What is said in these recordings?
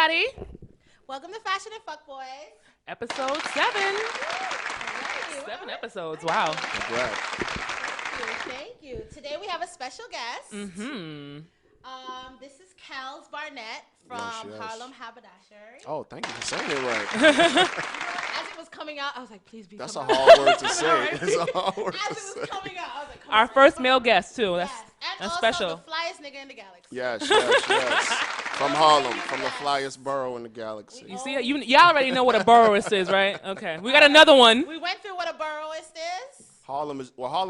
everybody. Welcome to Fashion and Fuckboys. Episode 7. Alrighty, 7 well, episodes. Wow. Congrats. Thank you. Today we have a special guest. Mm-hmm. This is Kels Barnett from Yes. Harlem Haberdashery. Oh, thank you for saying it right. As it was coming out, I was like, please be That's a coming hard word to say. It's a hard word out. As to it was say. coming out, I was like, come Our on, first come male on. guest, too. That's, Yes. And that's also special. the flyest nigga in the galaxy. Yes. From Harlem, from the flyest borough in the galaxy. You see, y'all already know what a borough is, right? Okay. We got another one. We went through what a borough is. Harlem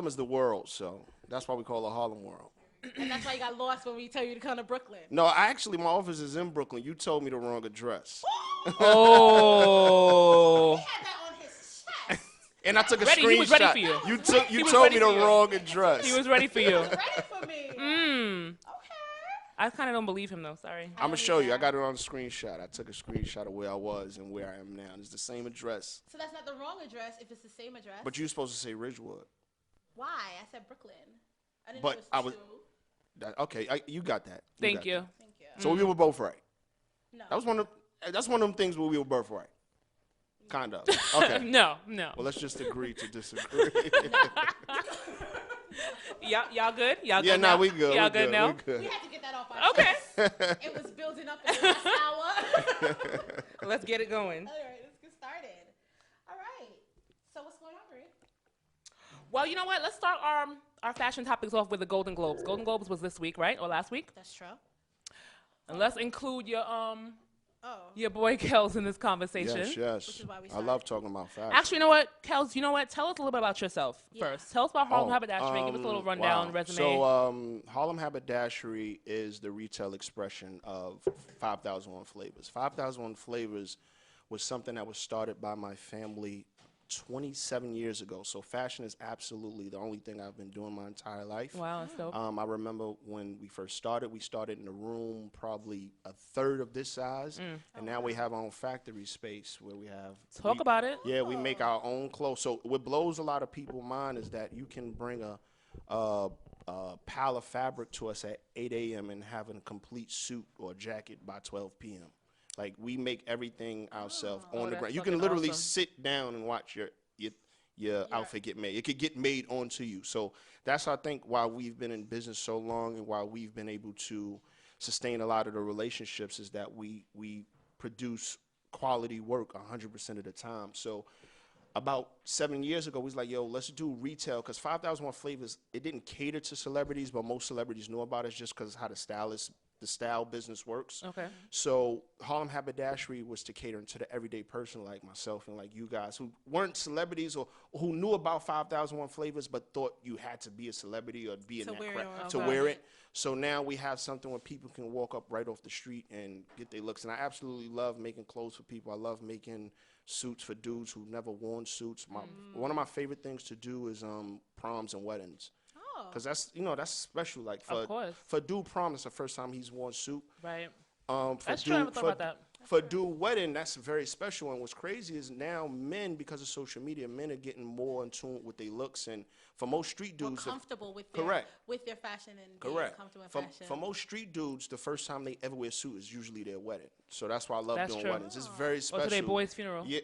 is the world, so that's why we call it Harlem World. And that's why you got lost when we tell you to come to Brooklyn. No, my office is in Brooklyn. You told me the wrong address. Oh. He had that on his chest. And I took a Ready, screenshot. he was ready for you. You told me the for you. wrong address. He was ready for you. He was ready for me. Mm. Okay. I kind of don't believe him, though. Sorry. I'm going to show you. I got it on the screenshot. I took a screenshot of where I was and where I am now. It's the same address. So that's not the wrong address if it's the same address. But you're supposed to say Ridgewood. Why? I said Brooklyn. I didn't But know I it was was- two. Okay, you got that. Thank you. Thank you. So we were both right. No. That's one of them things where we were both right. Kind of. Okay. No. Well, let's just agree to disagree. Y'all good? Y'all Yeah, good nah, now? we good. Y'all we good now? We We good. had to get that off our Okay. chest. It was building up in the last hour. Let's get it going. All right, let's get started. All right. So what's going on, Brie? Well, you know what? Let's start our fashion topics off with the Golden Globes. Golden Globes was this week, right? Or last week? That's true. And let's include your Oh. boy Kels in this conversation. Yes. Which is why we I love talking about fashion. Actually, you know what, Kels? You know what? Tell us a little bit about yourself Yeah. first. Tell us about Harlem Oh, Haberdashery. Give us a little rundown, wow. resume. So Harlem Haberdashery is the retail expression of 5001 Flavors. 5001 Flavors was something that was started by my family 27 years ago. So fashion is absolutely the only thing I've been doing my entire life. Wow, that's dope. I remember when we first started, we started in a room probably a third of this size, and now we have our own factory space where we have. Talk about it. Yeah, we make our own clothes. So what blows a lot of people's mind is that you can bring a pile of fabric to us at 8 a.m. and have a complete suit or jacket by 12 p.m. Like, we make everything ourselves on the that's ground. You can fucking literally awesome. sit down and watch your outfit get made. It could get made onto you. So that's, I think, why we've been in business so long and why we've been able to sustain a lot of the relationships is that we produce quality work 100% of the time. So about 7 years ago, we was like, yo, let's do retail, because 5001 Flavors, it didn't cater to celebrities, but most celebrities know about it just because of how the style business works. Okay. So Harlem Haberdashery was to cater to the everyday person like myself and like you guys who weren't celebrities or who knew about 5001 Flavors but thought you had to be a celebrity or be in that crowd to wear it. So now we have something where people can walk up right off the street and get their looks. And I absolutely love making clothes for people. I love making suits for dudes who've never worn suits. One of my favorite things to do is proms and weddings. Because that's special. Like for dude prom, it's the first time he's worn suit. Right. That's true. I never thought about that. For dude wedding, that's very special. And what's crazy is now men, because of social media, men are getting more in tune with their looks. And for most street dudes, More comfortable with their fashion and being comfortable in fashion. For most street dudes, the first time they ever wear a suit is usually their wedding. So that's why I love doing true. weddings. It's very special. Or to their boy's funeral. Yeah.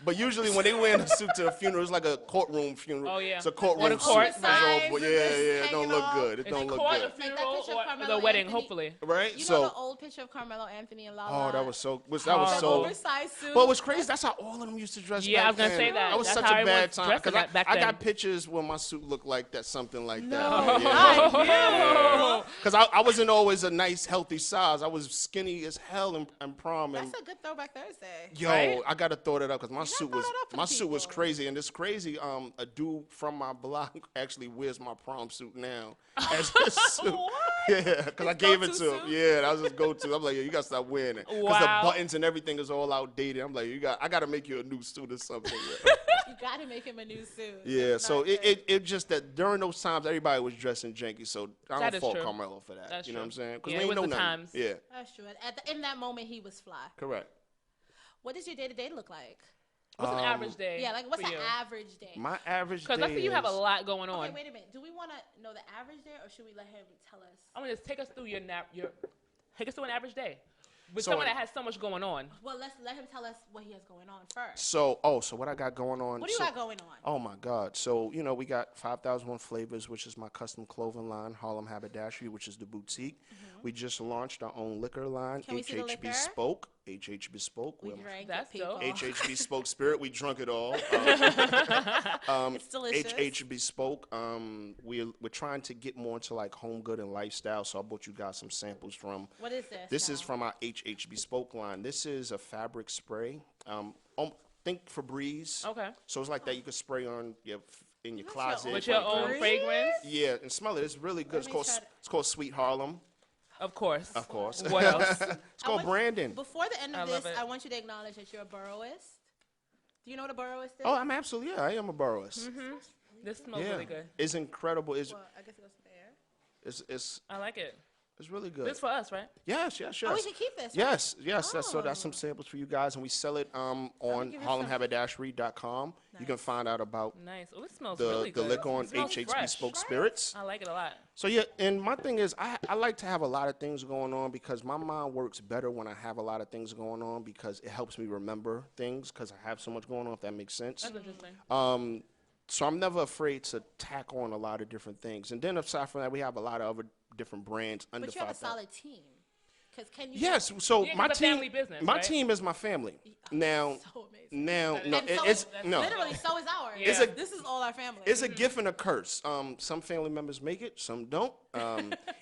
But usually when they wear a suit to a funeral, it's like a courtroom funeral. Oh, yeah. It's a courtroom Or the court, suit. right? It's all- yeah, it don't look good. It don't look Court, good. the funeral, picture of or Carmelo the wedding, Anthony. hopefully. Right? You So know the old picture of Carmelo Anthony and Lala? oh, that was so. Oversized suit. But what's crazy? That's how all of them used to dress. Yeah, I back was gonna then. say that. That was That's such how a bad everyone's time. dressing Because back I then. got pictures where my suit looked like that, something like that. No. Yeah. Because I wasn't always a nice, healthy size. I was skinny as hell in prom. And That's a good throwback Thursday. yo, Right? I gotta throw that up because my gotta suit throw was that up for my the suit was people. crazy, and it's crazy. A dude from my block actually wears my prom suit now as his suit. What? Yeah, because I gave it go-to to him. suit? Yeah, that was his go-to. I'm like, yo, you gotta stop wearing it because the Wow. buttons and everything is all outdated. I'm like, I gotta make you a new suit or something. Yeah. You got to make him a new suit. Yeah, That's so not it, good. it just that during those times everybody was dressing janky, so I That don't is fault true. Carmelo for that. That's you know what I'm true. saying? Because Yeah, we it ain't know was the nothing. times. Yeah, That's true. In that moment, he was fly. correct. What does your day-to-day look like? What's an average day? Yeah, like what's for an you? average day? My average day Because I think you have a is- lot going on. Okay, wait a minute. Do we want to know the average day, or should we let him tell us? I'm gonna just take us through take us through an average day. With someone that has so much going on. Well, let him tell us what he has going on first. So what I got going on? What do you got going on? Oh my God! So we got 5001 Flavors, which is my custom clothing line. Harlem Haberdashery, which is the boutique. We just launched our own liquor line. Can we see the liquor? Bespoke. HH Bespoke. We drank That's it, people. dope. HH Bespoke Spirit. We drunk it all. It's delicious. HH Bespoke. We're trying to get more into like home good and lifestyle. So I brought you guys some samples from. What is this? This is from our HH Bespoke line. This is a fabric spray. Think Febreze. Okay. So it's like that you could spray on in your closet. With your own fragrance? Yeah, and smell it. It's really good. It's called Sweet Harlem. Of course. Of course. What else? It's called Brandon. Before the end of I love this, it. I want you to acknowledge that you're a Burrowist. Do you know what a Burrowist is? Oh, I'm absolutely, I am a Burrowist. This smells Yeah. really good. It's incredible. Well, I guess it goes to the air. It's I like it. really good. This for us, right? Yes. Oh, we should keep this. Yes. Oh. That's some samples for you guys, and we sell it on give you some. harlemhaberdashery.com. You can find out about Nice. Oh, it smells the really good. liquor on It smells HH fresh. Bespoke Spirits. I like it a lot. So yeah, and my thing is, I like to have a lot of things going on because my mind works better when I have a lot of things going on because it helps me remember things because I have so much going on. If that makes sense. That's interesting. So I'm never afraid to tack on a lot of different things. And then aside from that, we have a lot of other different brands under But you have a 5,000. solid team. Because can you? Yes. So Yeah, my it's a team, family business, my right? team is my family. Now, So amazing. no, And so it's is- no. Literally, so is ours. It's a- This is all our family. It's a gift and a curse. Some family members make it, some don't.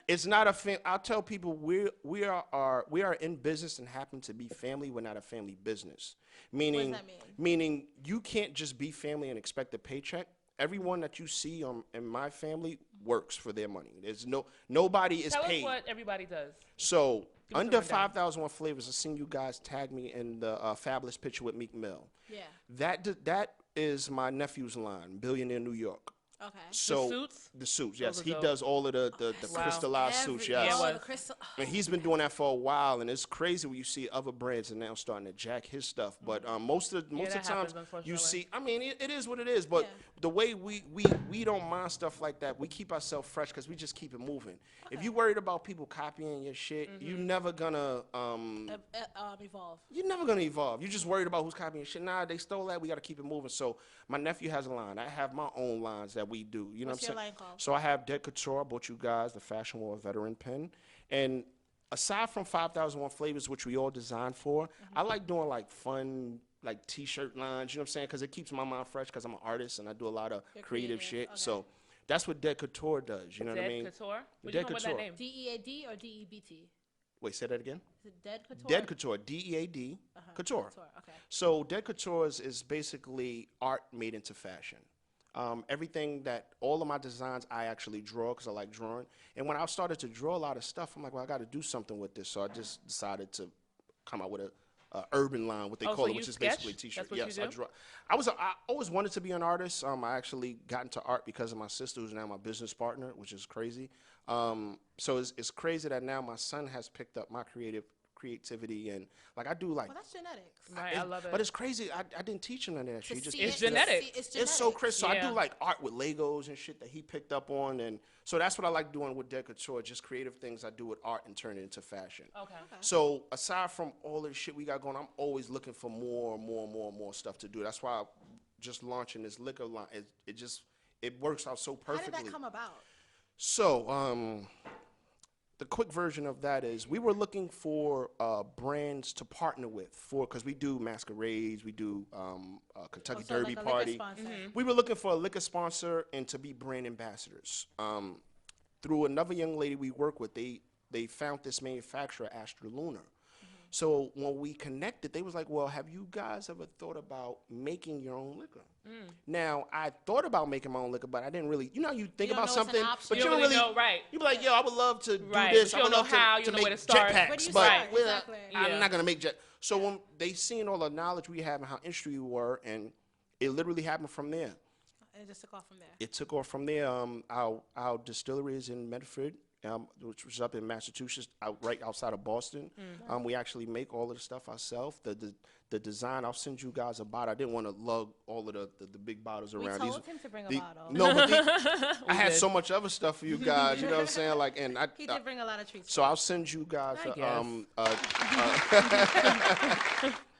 It's not a I'll tell people we are in business and happen to be family. We're not a family business. Meaning, that mean? meaning you can't just be family and expect a paycheck. Everyone that you see in my family works for their money. There's nobody is Tell paid. us what everybody does. So Give us a under rundown. 5,001 Flavors, I've seen you guys tag me in the fabulous picture with Meek Mill. Yeah. That is my nephew's line, Billionaire New York. Okay. So suits? the suits, yes, Those are he dope. does all of the Wow. crystallized suits, yes. Yeah, Oh, what? the crystal. And he's been doing that for a while, and it's crazy when you see other brands are now starting to jack his stuff. But most of the that times happens, you unfortunately. see, I mean, it is what it is. But Yeah. the way we don't mind stuff like that, we keep ourselves fresh because we just keep it moving. If you're worried about people copying your shit, you're never gonna Evolve. you're never gonna evolve. You're just worried about who's copying your shit. Nah, they stole that. We gotta keep it moving. So my nephew has a line. I have my own lines that we do. You know What's what I'm your saying? line called? So I have Dead Couture. I bought you guys the Fashion War Veteran pen. And aside from 5,001 Flavors, which we all designed for, I like doing like fun, like T-shirt lines. You know what I'm saying? Because it keeps my mind fresh. Because I'm an artist and I do a lot of You're creative creative, shit. okay. So that's what Dead Couture does. You know what I Dead mean? Couture? What do Dead you know about that Couture. name? DEAD or DEBT? Wait, say that again. Is it Dead Couture? Dead Couture. DEAD. Couture. Okay. So Dead Couture is basically art made into fashion. Everything that all of my designs I actually draw because I like drawing. And when I started to draw a lot of stuff, I'm like, well, I got to do something with this. So I just decided to come out with a urban line, what they Oh, call so it, which you is basically a sketch? T-shirt. That's what you Yes, I do? draw. I always wanted to be an artist. I actually got into art because of my sister, who's now my business partner, which is crazy. So it's crazy that now my son has picked up my creativity and like I do like. Well, that's genetics. Right, I love it. But it's crazy. I didn't teach him none of that shit. He just It's to genetic. see- It's it's so crazy. So I Yeah. do like art with Legos and shit that he picked up on, and so that's what I like doing with Dead Couture, just creative things I do with art and turn it into fashion. Okay. So aside from all the shit we got going, I'm always looking for more stuff to do. That's why just launching this liquor line, it works out so How perfectly. did that come about? So, the quick version of that is we were looking for brands to partner with because we do masquerades, we do Kentucky So Derby like a liquor party. sponsor. We were looking for a liquor sponsor and to be brand ambassadors. Through another young lady we work with, they found this manufacturer, Astra Lunar. So when we connected, they was like, well, have you guys ever thought about making your own liquor? Now, I thought about making my own liquor, but I didn't really, you know, you think You don't about know it's an something, option. but You you don't don't really really know, right. You be like, yo, I would love to do Right, this. but I you would don't love know how, to you don't know make where to start. jetpacks, Where do you but start? we're- Exactly. I'm Yeah. not gonna make jet. So when they seen all the knowledge we have and how interested we were, and it literally happened from there. It just took off from there. It took off from there. Our distillery is in Medford, which was up in Massachusetts, right outside of Boston. We actually make all of the stuff ourselves. The design, I'll send you guys a bottle. I didn't want to lug all of the big bottles around. We told him to bring a bottle. No, but I had so much other stuff for you guys. You know what I'm saying? Like, and he did bring a lot of treats. So I'll send you guys.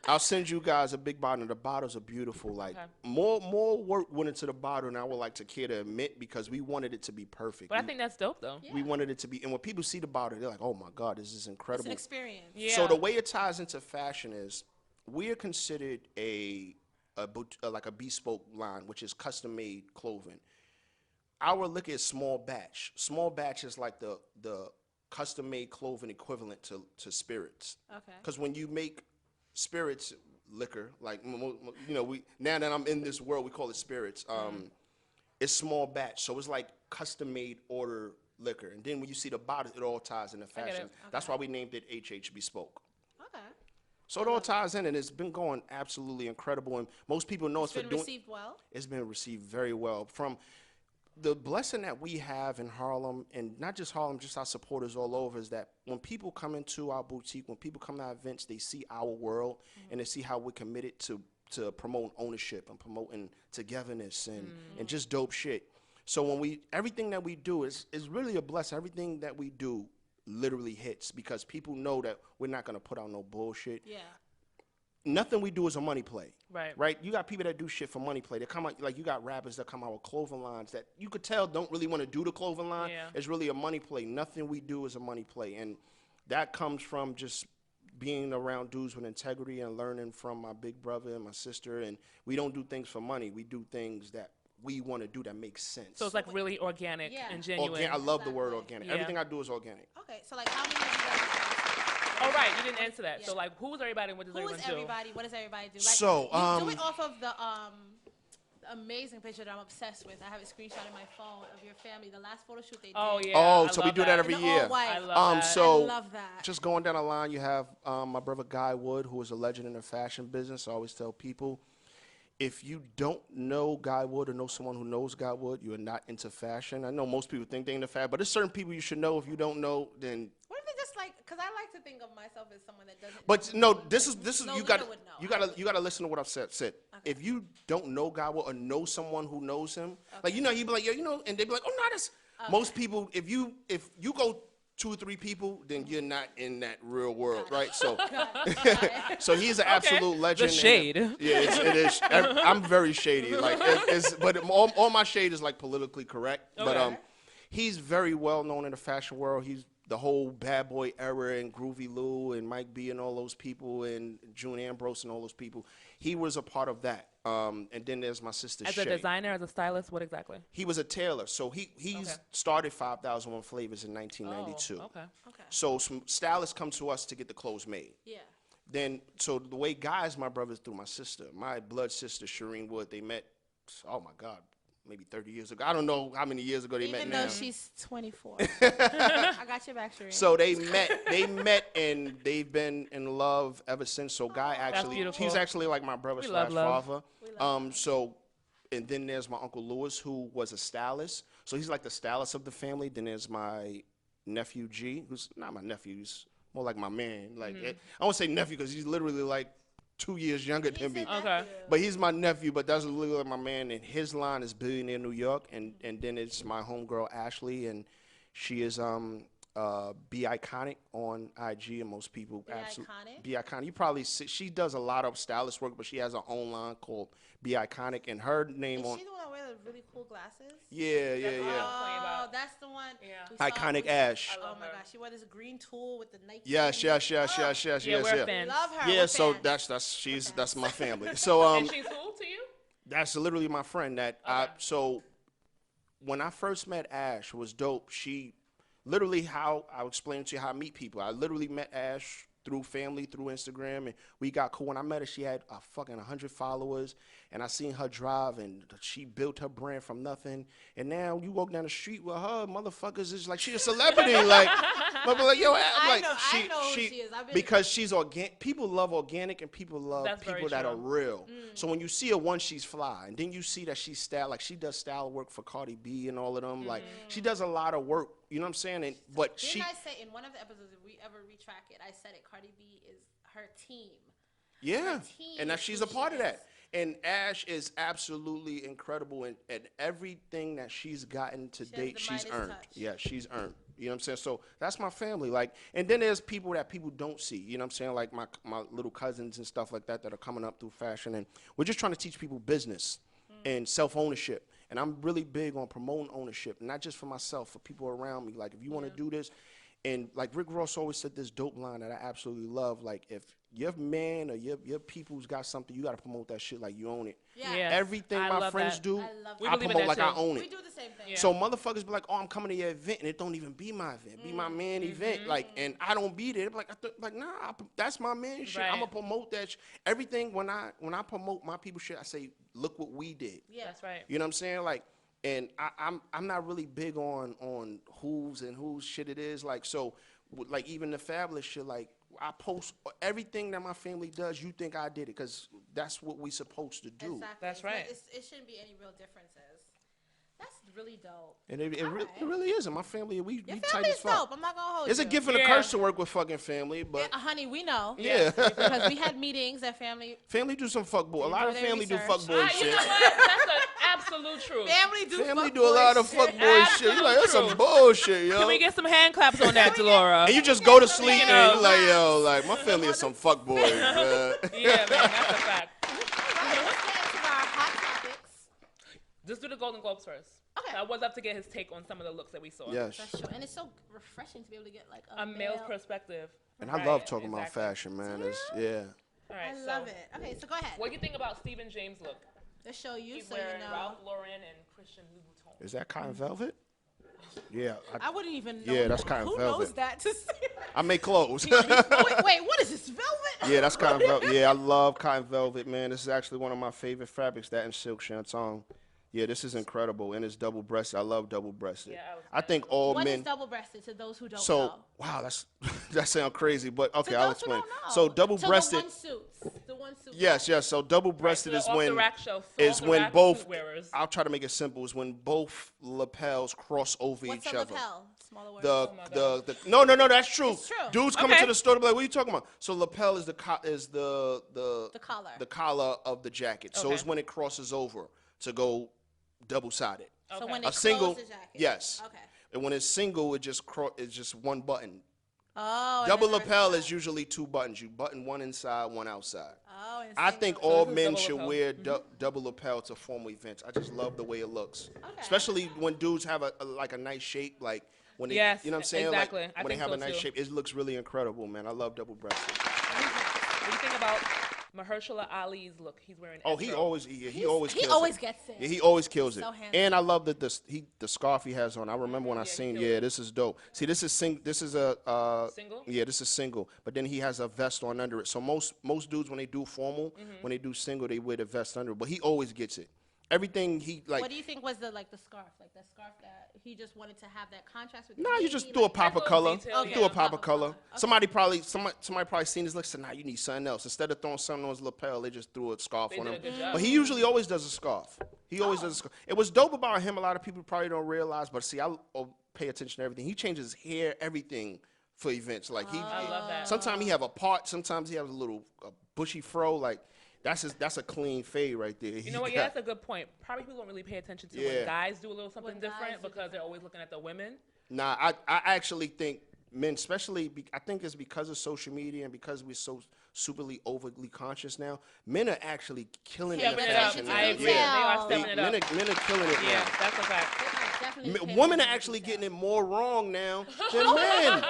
I'll send you guys a big bottle. And the bottles are beautiful. Like more work went into the bottle than I would like to care to admit because we wanted it to be perfect. But I think that's dope though. Yeah. We wanted it to be, and when people see the bottle, they're like, "Oh my God, this is incredible." It's an experience. Yeah. So the way it ties into fashion is we are considered like a bespoke line, which is custom made clothing. Our liquor is small batch. Small batch is like the custom made clothing equivalent to spirits. Okay. Because when you make spirits liquor, like we now that I'm in this world, we call it spirits. It's small batch, so it's like custom made order liquor. And then when you see the bottle, it all ties into fashion. Okay. That's why we named it HH Bespoke. Okay. So it all ties in, and it's been going absolutely incredible. And most people know it's for doing. It's been received well. It's been received very well. From the blessing that we have in Harlem, and not just Harlem, just our supporters all over, is that when people come into our boutique, when people come to our events, they see our world and they see how we're committed to promoting ownership and promoting togetherness and just dope shit. So when everything that we do is really a blessing. Everything that we do literally hits because people know that we're not going to put out no bullshit. Yeah. Nothing we do is a money play. Right? You got people that do shit for money play. They come out, like you got rappers that come out with clothing lines that you could tell don't really want to do the clothing line. Yeah. It's really a money play. Nothing we do is a money play. And that comes from just being around dudes with integrity and learning from my big brother and my sister. And we don't do things for money. We do things that we want to do that makes sense. So it's like really organic and genuine. I love the word organic. Yeah. Everything I do is organic. Okay, so like how many of you guys? Oh right, you didn't answer that. Yeah. So like, who is everybody and what does everyone do? Who is everybody? What does everybody do? Like, so you do it off of the amazing picture that I'm obsessed with. I have a screenshot in my phone of your family. The last photo shoot they did. Oh yeah. Oh, so we do that every year. I love that. So I love that. Just going down the line, you have my brother Guy Wood, who is a legend in the fashion business. I always tell people, if you don't know Guy Wood or know someone who knows Guy Wood, you are not into fashion. I know most people think they're into fashion, but there's certain people you should know. If you don't know, then. What if they just like? Because I like to think of myself as someone that doesn't. But no, this is you gotta listen to what I've said. Okay. If you don't know Guy Wood or know someone who knows him, like you'd be like, yeah, and they'd be like, oh no, that's most people. If you go 2 or 3 people, then you're not in that real world, right? So, so he's an absolute legend. The shade. Yeah, it is. I'm very shady. Like, but all my shade is like politically correct. Okay. But he's very well known in the fashion world. He's the whole Bad Boy era and Groovy Lou and Mike B and all those people and June Ambrose and all those people. He was a part of that. And then there's my sister As Shay. a designer, as a stylist, what exactly? He was a tailor. So he's started 5001 Flavors in 1992. Okay. So some stylists come to us to get the clothes made. Yeah. Then, so the way Guys, my brother's through my sister, my blood sister, Shireen Wood, they met, oh my God, maybe 30 years ago. I don't know how many years ago they met now. Even though she's 24. I got your back, Shireen. So they met, and they've been in love ever since. So Guy actually, he's actually like my brother slash father. So, and then there's my Uncle Lewis, who was a stylist. So he's like the stylist of the family. Then there's my nephew G, who's not my nephew, he's more like my man. Like I won't say nephew because he's literally like 2 years younger than me. Okay. But he's my nephew, but that's literally like my man. And his line is Billionaire New York. And then it's my homegirl Ashley, and she is Be Iconic on IG, and most people absolutely Be Iconic. You probably see, she does a lot of stylist work, but she has her own line called Be Iconic, and her name is on. She the one that wears the really cool glasses? Yeah. Oh, that's the one. Yeah. Iconic Ash. Oh my gosh, she wore this green tool with the Nike. Yes. Yeah, we're fans. Love her. Yeah, so that's my family. So and she's who to you? That's literally my friend. So when I first met Ash, it was dope. She literally, how I'll explain to you how I meet people. I literally met Ash through family, through Instagram, and we got cool. When I met her, she had a fucking 100 followers, and I seen her drive, and she built her brand from nothing. And now you walk down the street with her, motherfuckers is like, she a celebrity. Like, like, yo, I know who she is. Because she's organic. People love organic, and people love people that are real. So when you see her, one, she's fly, and then you see that she's style, like she does style work for Cardi B and all of them. Like, she does a lot of work, You know what I'm saying? And, but Didn't I say in one of the episodes, if we ever retrack it, I said it, Cardi B is her team. Yeah, Her team and now is she's who a part she of that. is. And Ash is absolutely incredible, and everything that she's gotten to She has date, the she's Midas earned. touch. Yeah, she's earned. You know what I'm saying? So that's my family. Like, and then there's people that people don't see. You know what I'm saying? Like my little cousins and stuff like that that are coming up through fashion, and we're just trying to teach people business and self-ownership. And I'm really big on promoting ownership, not just for myself, for people around me. Like, if you want to do this, and like Rick Ross always said this dope line that I absolutely love. Like, if your man or your people's got something, you got to promote that shit like you own it. Yeah. Yes, Everything I my love friends that. do, I love We I believe in promote that like I too. own We it. do the same thing. Yeah. So motherfuckers be like, oh, I'm coming to your event, and it don't even be my event, be my man event. Like, and I don't be there. Like, nah, that's my man shit. Right. I'm gonna promote that. Everything when I promote my people shit, I say, look what we did. Yeah. That's right. You know what I'm saying? Like, and I'm not really big on whose shit it is. Like, so, like even the fabulous shit, like I post everything that my family does. You think I did it because that's what we supposed to do. Exactly. That's It's not- right. it shouldn't be any real differences. That's really dope. And it Alright. really isn't. My family, we Your tight family as is fuck. dope. I'm not gonna hold It's you. a gift and a Yeah. curse to work with fucking family, but Honey, we know. yeah. Because we had meetings at family. Family do some fuckboy. A lot of do their family do research. fuckboy You shit. know what? That's an absolute truth. Family do Family fuck do a lot of shit. fuckboy shit. You like, that's some True. bullshit, yo. Can we get some hand claps on that, Delora? And you just go to some sleep hand and you like, claps. yo, like my family is some fuckboys, man. Yeah, man, that's a fact. All right, let's get into our hot topics. Just do the Golden Globes first. Okay. I would love to get his take on some of the looks that we saw. Yes. That's true. And it's so refreshing to be able to get like A male's perspective. And I Right, love talking about exactly. fashion, man. It's, yeah. All right, I so love it. Okay, so go ahead. what do you think about Stephen James' look? Let's show you He's so you wearing know. Ralph Lauren and Christian Louboutin. Is that cotton velvet? Yeah. I wouldn't even know. Yeah, that's that. kind of Who velvet. knows that to say? I make clothes. Oh, wait, what is this, velvet? Yeah, that's cotton velvet. Yeah, I love cotton velvet, man. This is actually one of my favorite fabrics, that and silk shantung. Yeah, this is incredible, and it's double-breasted. I love double-breasted. Yeah, I was I think all What men. is double-breasted to those who don't So know? wow, that sounds crazy, but okay, To I'll those who explain. don't know. So double-breasted. The one suit. Yes. So double-breasted Right, is so off when the rack shelf, is off the when rack both. suit wearers. I'll try to make it simple. Is when both lapels cross over What's each a other. lapel? Smaller word. The no, that's true. It's true. Dudes come Okay. into the store to be like, what are you talking about? So lapel is the collar. the collar of the jacket. So Okay. it's when it crosses over to go double-sided. So Okay. when they A single, close the jacket. yes. Okay. And when it's single, it's just one button. Oh. and Double then the rest lapel of is usually two buttons. You button one inside, one outside. Oh, and I single. think So all this is men double should lapel. wear double lapel to formal events. I just love the way it looks, Okay. especially when dudes have a nice shape, like when they, Yes, you know what I'm saying, exactly. like I when they think have so a nice too. shape, it looks really incredible, man. I love double-breasted. What do you think about Mahershala Ali's look? He's wearing. Oh, he Astro. always He always gets it. Yeah, he always kills it. So handsome. And I love that the scarf he has on. I remember when I he seen, killed yeah, it. this is dope. See, this is a Single? Yeah, this is single. But then he has a vest on under it. So most dudes when they do formal, Mm-hmm. when they do single, they wear the vest under it. But he always gets it. Everything he like. What do you think was the scarf? Like the scarf that he just wanted to have that contrast with. the Nah, you navy, just do a pop of little color. detail, Do yeah. a pop of color. Okay. Somebody probably seen his look. Said, nah, you need something else. Instead of throwing something on his lapel, they just threw a scarf They on did him. a good job. But he usually always does a scarf. He always does a scarf. It was dope about him. A lot of people probably don't realize, but see, I pay attention to everything. He changes his hair, everything for events. Like I love that. Sometimes he have a part. Sometimes he has a bushy fro. Like that's a clean fade right there. You know what? Yeah, that's a good point. Probably people don't really pay attention to Yeah. when guys do a little something When guys different do because they're always looking at the women. Nah, I actually think men, especially, I think it's because of social media and because we're so superly overly conscious now. Men are actually killing it in Stepping it up. fashion to now. I agree. They Yeah. are stepping it up. Men are killing it Yeah, now. that's a fact. They are definitely paying Women are attention to actually detail. getting it more wrong now than men.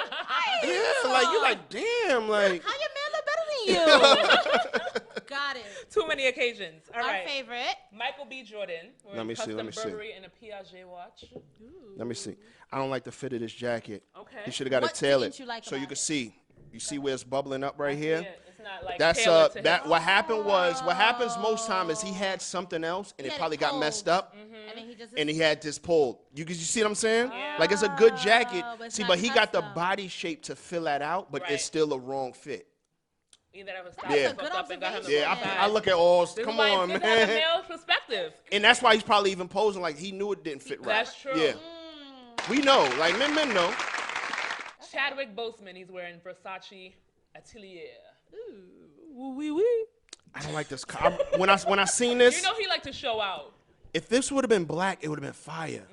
Yeah, like you're like, damn, like. How your man look better than you? Got it. Too many occasions. All Our right. favorite. Michael B. Jordan. Let me see, custom let me see. Burberry and a Piaget watch. Let me see. I don't like the fit of this jacket. Okay. He should have got What it tailored didn't you like so you about can it? see. You see where it's bubbling up right here? Yeah, it's not like That's tailored to that him. what happened was what happens most time is he had something else and He it had probably it got messed pulled. up And then he just. and he had this pulled. You see what I'm saying? Yeah. Like it's a good jacket. but it's See, not but he got the custom. body shape to fill that out, but Right. it's still a wrong fit. Either that was Yeah. fucked up and got him the observation. wrong Yeah, size. I look at all. This is Come why on, it's good to have a man. male perspective. And that's why he's probably even posing like he knew it didn't fit right. That's true. Yeah. We know, like men know. Chadwick Boseman, he's wearing Versace Atelier. Ooh, wee wee. I don't like this. When I seen this, You know he liked to show out. if this would have been black, it would have been fire.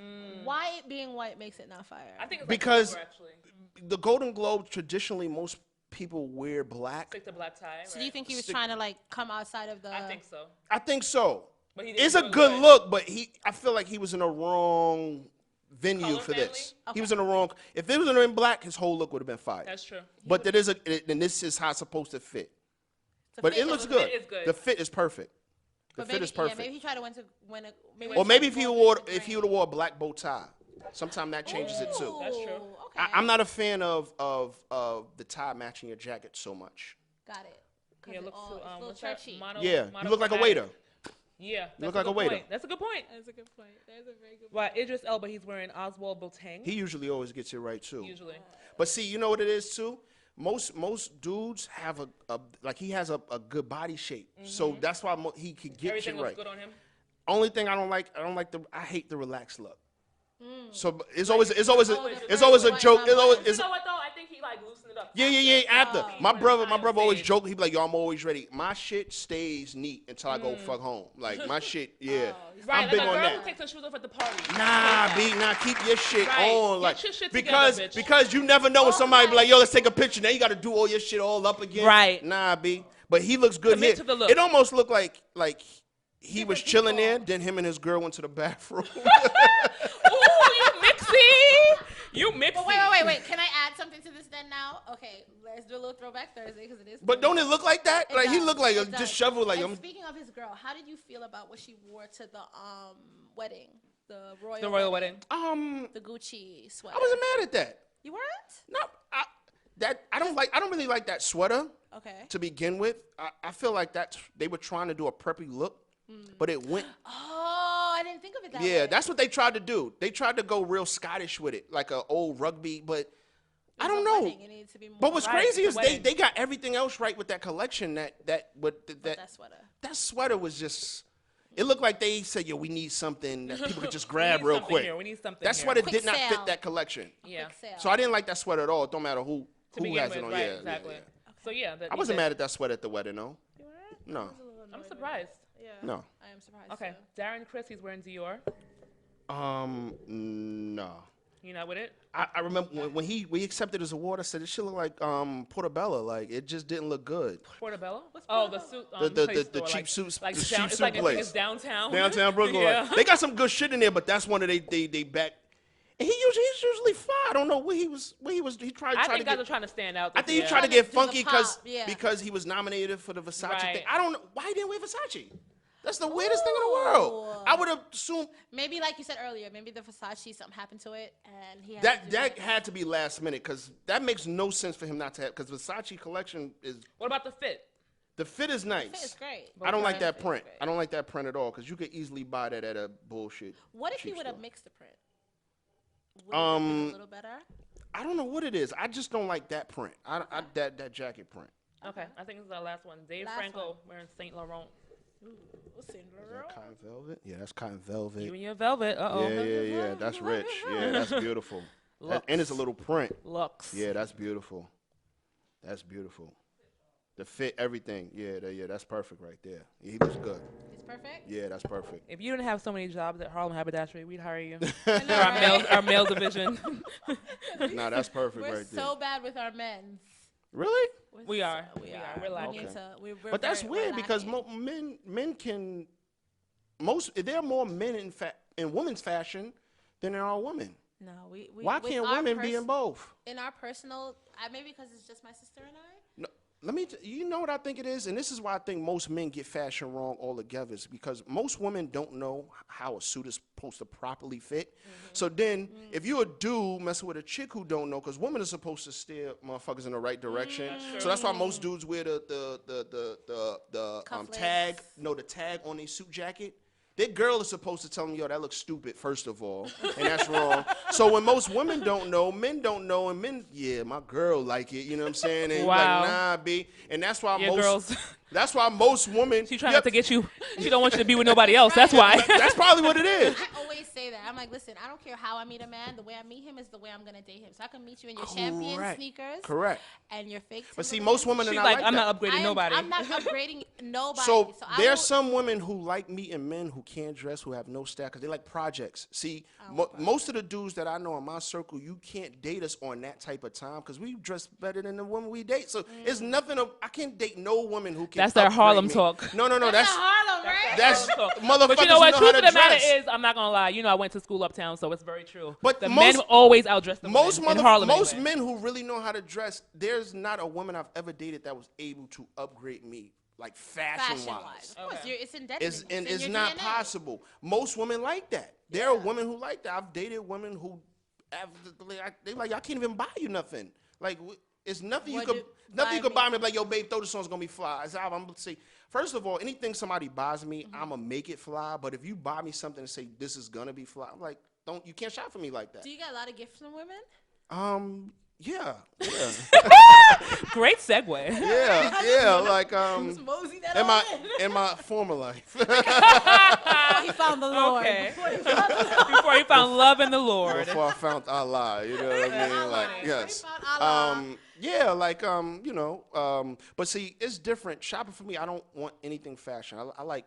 Why it being white makes it not fire? I think it's Because silver, actually. the Golden Globes, traditionally, most people wear black. Stick to black tie, right? So do you think he was trying to like come outside of the? I think so. I think so. But he didn't It's a do it good look, but I feel like he was in the wrong venue Color for family? this. He was in the wrong. If it was in black, his whole look would have been fire. That's true. But and this is how it's supposed to fit. The But fit it looks is- good. fit is good. The fit is perfect. The But fit maybe, is perfect. Yeah, maybe he tried to win a. Or maybe if he would have wore a black bow tie, sometime that changes it too. That's true. Okay. I'm not a fan of the tie matching your jacket so much. Got it. Yeah, it looks it's too, a little what's that? churchy. Yeah, you look like a waiter. Yeah, that's look a like a good waiter. point. That's a good point. That's a good point. There's a very good point. Right, Idris Elba, he's wearing Oswald Boateng. He usually always gets it right too. Usually. But see, you know what it is too? Most dudes have he has a good body shape. So that's why he could get Everything you looks right. good on him. Only thing I hate the relaxed look. So it's Oh, always a joke. You know what though? I think he like loosened it up. Yeah. After my brother always stage. joke. He be like, "Yo, I'm always ready. My shit stays neat until I go fuck home. Like my shit, yeah. Right, I'm big like a on girl that. who takes her shoes off at the party. Keep your shit Right. on, Get like your shit because together, bitch. because you never know when somebody be like, "Yo, let's take a picture." Now you got to do all your shit all up again. Right. Nah, B. But he looks good Commit here. to the look. It almost looked like he was chilling there. Then him and his girl went to the bathroom. Ooh, you mixy. You mixy. But wait. Can I add something to this then now? Okay, let's do a little throwback Thursday because it is. But don't it look like that? It Like he does, looked like it just does. shoveled like And I'm. speaking of his girl, how did you feel about what she wore to the wedding, the royal The royal wedding. the Gucci sweater? I wasn't mad at that. You weren't? No, I don't really like that sweater Okay. to begin with. I feel like they were trying to do a preppy look, but it went. Oh, I didn't think of it that way. Yeah, that's what they tried to do. They tried to go real Scottish with it, like an old rugby, but I don't know. Wedding, it needs to be more But what's Right, crazy it's a is wedding. they got everything else right with that collection. that sweater. That sweater was just. It looked like they said, "Yo, we need something that people could just grab We need real something quick." here. We need something That here. sweater Quick did not sale. fit that collection. Yeah. Quick sale. So I didn't like that sweater at all. It don't matter who To begin has with, it on. right? Yeah, Exactly. yeah. So yeah, I wasn't mad at that sweater at the wedding, though. You weren't? No. I was a little annoyed I'm with surprised. it. Yeah. No. I am surprised. Okay, too. Darren Criss, he's wearing Dior. No. You not with it? I remember when we accepted his award. I said it should look like Portobello. Like it just didn't look good. Portobello? What's Oh, the Portobello? suit. The place the store, cheap like, suits, like the down, cheap it's suit like place. it's downtown. Downtown Brooklyn. Yeah. Like, they got some good shit in there, but that's one of they back. And he's usually fine. I don't know where he was. He tried. I to think guys get, are trying to stand out. I this think he year. tried to Trying to get do the funky pop, yeah. because he was nominated for the Versace Right. thing. I don't know why he didn't wear Versace. That's the weirdest thing in the world. Ooh. I would have assumed Maybe like you said earlier, maybe the Versace something happened to it, and he had that to do that had to be last minute because that makes no sense for him not to have. Because Versace collection is What about the fit? the fit is nice. It's great. I don't like Okay. that print. Great. I don't like that print at all because you could easily buy that at a bullshit. What if he cheap would have store. mixed the print? Would it have been a little better? I don't know what it is. I just don't like that print. That jacket print. Okay, I think this is our last one. Dave Last Franco one. wearing Saint Laurent. Ooh, Saint Is Laurent. that cotton velvet? Yeah, that's cotton velvet. You and your velvet. Uh-oh. Yeah. That's rich. Yeah, that's beautiful. And it's a little print. Lux. Yeah, that's beautiful. That's beautiful. The fit, everything. Yeah, that's perfect right there. Yeah, he was good. It's perfect. Yeah, that's perfect. If you didn't have so many jobs at Harlem Haberdashery, we'd hire you. I know, For our right? our male division. Nah, that's perfect We're right there. so bad with our men's. Really? We are. We We are. are. We're We lacking. need to. We're But that's we're weird because lacking. men can there are more men in women's fashion than there are women. No, we Why with can't our women be in both? In our personal, maybe because it's just my sister and I. No, you know what I think it is, and this is why I think most men get fashion wrong altogether. Is because most women don't know how a suit is supposed to properly fit. So then, if you're a dude messing with a chick who don't know, because women are supposed to steer motherfuckers in the right direction. So that's why most dudes wear the Cufflinks. tag, the tag on their suit jacket. Their girl is supposed to tell them, yo, that looks stupid, first of all, and that's wrong. So when most women don't know, men don't know, and men, yeah, my girl like it, you know what I'm saying? And Wow. like, nah, B. And that's why Yeah, girls. that's why most women, She trying not to get you. She don't want you to be with nobody else. That's why. that's probably what it is. I always say say that. I'm like, listen, I don't care how I meet a man. The way I meet him is the way I'm gonna date him. So I can meet you in your champion sneakers. Correct. And your fake. But see, most women are She's not like, like I'm that. not upgrading nobody. I'm not upgrading nobody. So I there's will- some women who like meeting men who can't dress, who have no style, because they like projects. See, most of the dudes that I know in my circle, you can't date us on that type of time because we dress better than the women we date. So it's nothing. I can't date no woman who can. That's their upgrade Harlem me. talk. No. That's Harlem, right? That's Talk. motherfuckers But you know what? who know Truth how of to the matter dress. is, I'm not gonna lie. You know, I went to school uptown, so it's very true. But the most- men always outdress the Most women in Harlem. most anyway. men who really know how to dress, there's not a woman I've ever dated that was able to upgrade me, like fashion Fashion wise. wise. Of course, Okay. it's indebted. It's in your not DNA. possible. Most women like that. There are women who like that. I've dated women who have, they like, I can't even buy you nothing. Like, it's nothing What you do- could buy buy me. Like, yo, babe, throw this song's gonna be fly. I'm gonna say, first of all, anything somebody buys me, I'm gonna make it fly. But if you buy me something and say this is gonna be fly, I'm like, you can't shop for me like that. Do you get a lot of gifts from women? Yeah. Great segue. Yeah, like Mosey that in my former life. Before he found the Lord. Okay. Before he found the Lord. Before he found love in the Lord. Before I found Allah, you know what I mean? Like, yes. Before he found Allah. Yeah, like, but see, it's different. Shopping for me, I don't want anything fashion. I like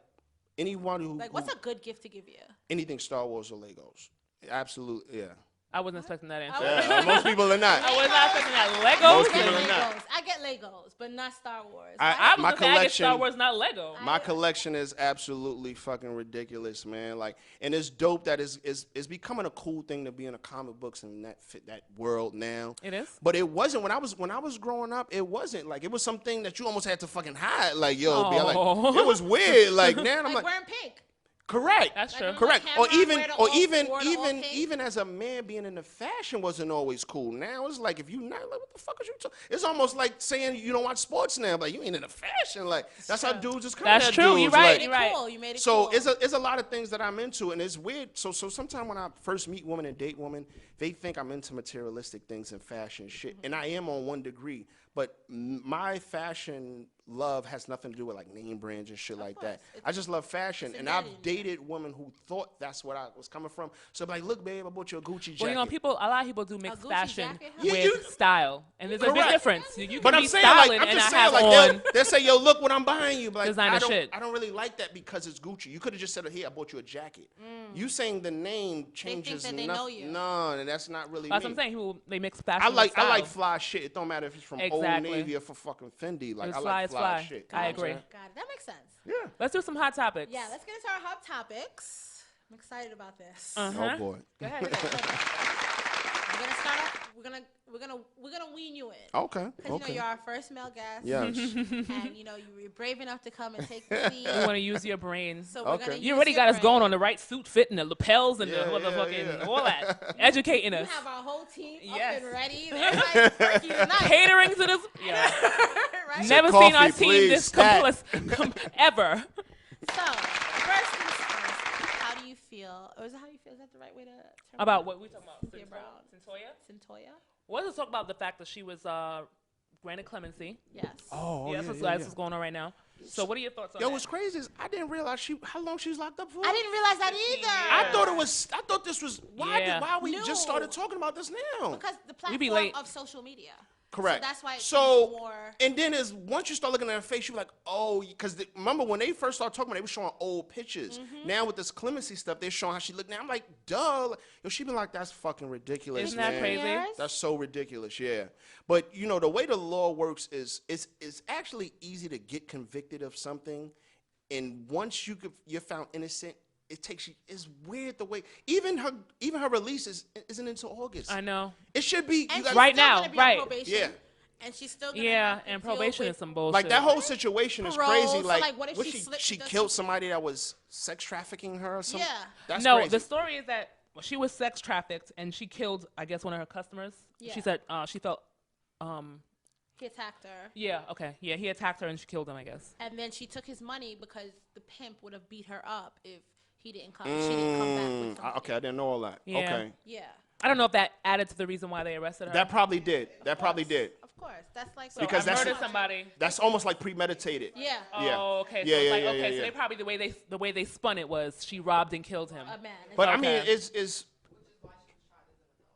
anyone who, Like, what's a good gift to give you? anything Star Wars or Legos. Absolutely, yeah. I wasn't expecting that answer. Yeah, most people are not. I was not expecting that. Most Legos? I people get are not. Legos. I get Legos, but not Star Wars. I was My gonna say I get collection- Star Wars, not Lego. My collection is absolutely fucking ridiculous, man. Like, and it's dope that it's becoming a cool thing to be in the comic books and that world now. It is? But it wasn't when I was growing up. It wasn't like it was something that you almost had to fucking hide. Like, yo, be like, Oh. it was weird. Like now I'm like like, wearing pink. correct. That's Like, true. remember Correct. Cameron Or even, wore the or all- even, wore the all even, pink? even as a man being in the fashion wasn't always cool. Now it's like if you not like, what the fuck is you talking? It's almost like saying you don't watch sports now. Like you ain't in the fashion. Like that's how dudes is coming. That's at true. Dudes. You're right. Like, You Right. made it cool. You made it so cool. it's a lot of things that I'm into, and it's weird. So sometimes when I first meet women and date women, they think I'm into materialistic things and fashion shit, and I am on one degree. But my fashion love has nothing to do with like name brands and shit like that. course. I just love fashion, it's and I've embedded in you. dated women who thought that's what I was coming from. So like, look, babe, I bought you a Gucci jacket. Well, you know, a lot of people do mix Gucci fashion jacket, huh? Yeah, with you- style, and there's a big Correct. difference. You can But I'm be saying, like, styling I'm and just I have saying, like, on. they'll say, yo, look what I'm buying you. But like, Designer I don't, shit. I don't really like that because it's Gucci. You could have just said, here, I bought you a jacket. You saying the name changes that they know you. No, and that's not really That's me. what I'm saying. People they mix fashion. I with like style. fly shit. It don't matter if it's from Exactly. Old Navy or for fucking Fendi. Like It's I fly, like it's fly fly. shit. I You know agree. what Got it. That makes sense. I'm saying? Let's do some hot topics. Yeah, let's get into our hot topics. I'm excited about this. Yeah. Uh-huh. Oh boy. Go ahead. We're gonna start off. We're gonna wean you in. Okay. Because you know Okay. you're our first male guest. Yes. And you know you were brave enough to come and take the lead. You want to use your brain. So we're Okay. gonna. You use already your got us brain. going on the right suit fit and the lapels and Yeah, the yeah, motherfucking yeah. all that, educating You us, have our whole team Yes. up and ready. They're like working tonight. catering to this. Yeah. Right? Never Coffee, seen our team please, this stat. ever. So first things first. How do you feel? Or is it how you feel? Is that the right way to term About it? what we talking about? Cynthia Brown. Centoya? Centoya? Well, let's talk about the fact that she was granted clemency. Yes. Oh, Yeah, that's what's going on right now. So, what are your thoughts on Yo, that? what's crazy is I didn't realize how long she was locked up for. I didn't realize that 15 either. years. I thought this was why Yeah. why we No. just started talking about this now. Because the We be platform late. of social media. Correct. So that's why it's So, more. and then is once you start looking at her face, you're like, oh, because remember when they first started talking about it, they were showing old pictures. Mm-hmm. Now with this clemency stuff, they're showing how she looked now. I'm like, duh. Like, yo, she been like, that's fucking ridiculous, Isn't that man. crazy? Years? That's so ridiculous, yeah. But you know, the way the law works is it's actually easy to get convicted of something, and once you're found innocent, it takes you. It's weird the way even her release isn't until August. I know. It should be. And You she's guys, Right still now, gonna be right. On probation, Yeah. And she's still gonna Yeah, have to and deal probation with is some bullshit. like that whole situation is Parole, crazy. so, Like, like, what if what she slipped she the killed something? somebody that was sex trafficking her or something? Yeah. That's No, crazy. the story is that she was sex trafficked and she killed, I guess, one of her customers. Yeah. She said she felt, He attacked her. yeah, okay, yeah, he attacked her and she killed him, I guess. And then she took his money because the pimp would have beat her up if he didn't come. She didn't come back with something. Okay, I didn't know all that. Yeah. Okay. Yeah. I don't know if that added to the reason why they arrested her. That probably did. That probably did. Of course, that's like so because I that's murdered somebody. That's almost like premeditated. Yeah. Yeah. Oh, okay. Yeah, So it's yeah, like, yeah, okay, yeah, so yeah. they probably the way they spun it was she robbed and killed him. A man. But I Okay. mean, it's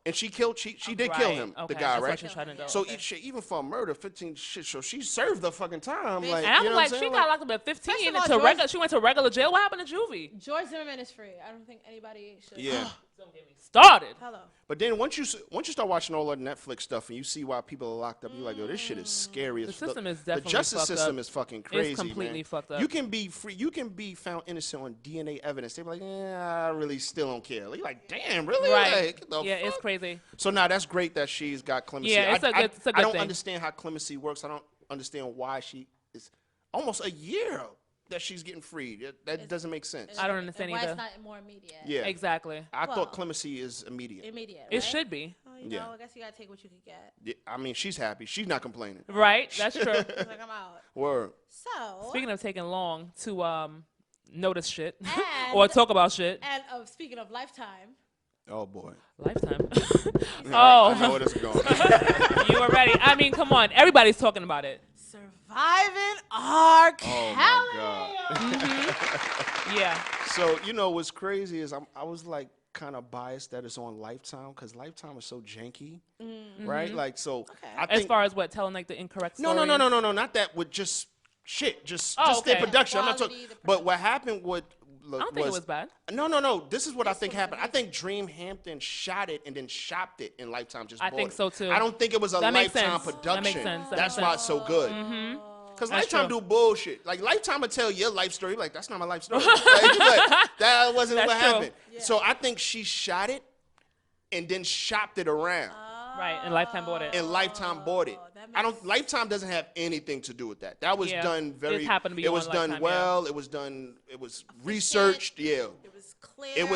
and she killed. She did kill him, Okay. the guy, That's why right? she's trying to do. So Okay. even for a murder, 15 shit. So she served the fucking time. Like, And I'm you know like, what I'm she saying? got locked up at 15 First of and all, George- she went to regular jail. What happened to juvie? George Zimmerman is free. I don't think anybody should. Yeah. Don't get me started. Hello. But then once you start watching all the Netflix stuff and you see why people are locked up, you're like, yo, this shit is scary. The as system is the definitely justice fucked system up. is fucking crazy. It's completely man. fucked up. You can be free. You can be found innocent on DNA evidence. They be like, I really still don't care. You're like, damn, really? Right. Like, the Yeah, it's fuck? crazy. So now that's great that she's got clemency. Yeah, it's a good I don't thing. understand how clemency works. I don't understand why she is almost a year that she's getting freed. That doesn't make sense. I don't understand Why either. it's not more immediate? Yeah, Exactly. I Well, thought clemency is immediate. Immediate. It right? should be. Oh, you Yeah. know, I guess you gotta take what you could get. Yeah, I mean, she's happy. She's not complaining. Right? That's true. It's like I'm out. Word. So. Speaking of taking long to notice shit And- or talk about shit. And speaking of Lifetime. Oh boy. Lifetime. I know Oh, where this is going. you were ready. I mean, come on. Everybody's talking about it. Surviving R. Kelly. Oh my God. Yeah. So you know what's crazy is I was like kind of biased that it's on Lifetime because Lifetime is so janky, right? Like so. I As think far as what, telling like the incorrect no, story? not that with just shit, just okay. their production. I'm not talking. Quality, the But what happened with I don't think it was bad. No. This is what I think was happened. I think Dream Hampton shot it and then shopped it, and Lifetime just. I bought think it. so, too. I don't think it was a That makes Lifetime sense. production. That makes sense. That That's makes why sense. it's so good. Because That's Lifetime true. do bullshit. Like Lifetime will tell your life story. Like that's not my life story. Like, that wasn't That's what true. happened. So I think she shot it and then shopped it around. Right. And Lifetime bought it. And Lifetime bought it. that makes Lifetime doesn't have anything to do with that. That was Yeah. done very. It happened to be It on was done Lifetime, well. It was done. It was researched. Yeah. It was clear. It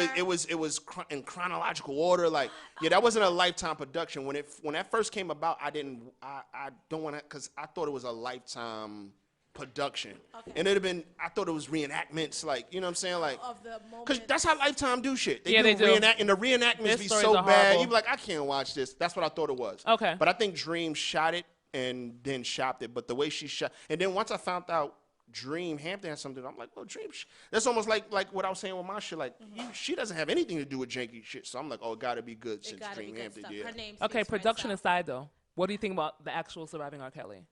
was in chronological order. Like yeah, that wasn't a Lifetime production. When that first came about, I don't want to because I thought it was a Lifetime production. Okay. And it'd have been. I thought it was reenactments. Like you know what I'm saying. Like Of the moment. because that's how Lifetime do shit. Yeah, they do. And the reenactments Their be stories so are bad. horrible. You be like, I can't watch this. That's what I thought it was. Okay. But I think Dream shot it and then shopped it. But the way she shot, and then once I found out Dream Hampton had something, I'm like, well, Dream. That's almost like what I was saying with my shit. Like she doesn't have anything to do with janky shit. So I'm like, oh, it gotta be good It since gotta be Dream good Hampton. stuff. Yeah. Her name Okay, speaks for production itself. aside, though, what do you think about the actual surviving R. Kelly?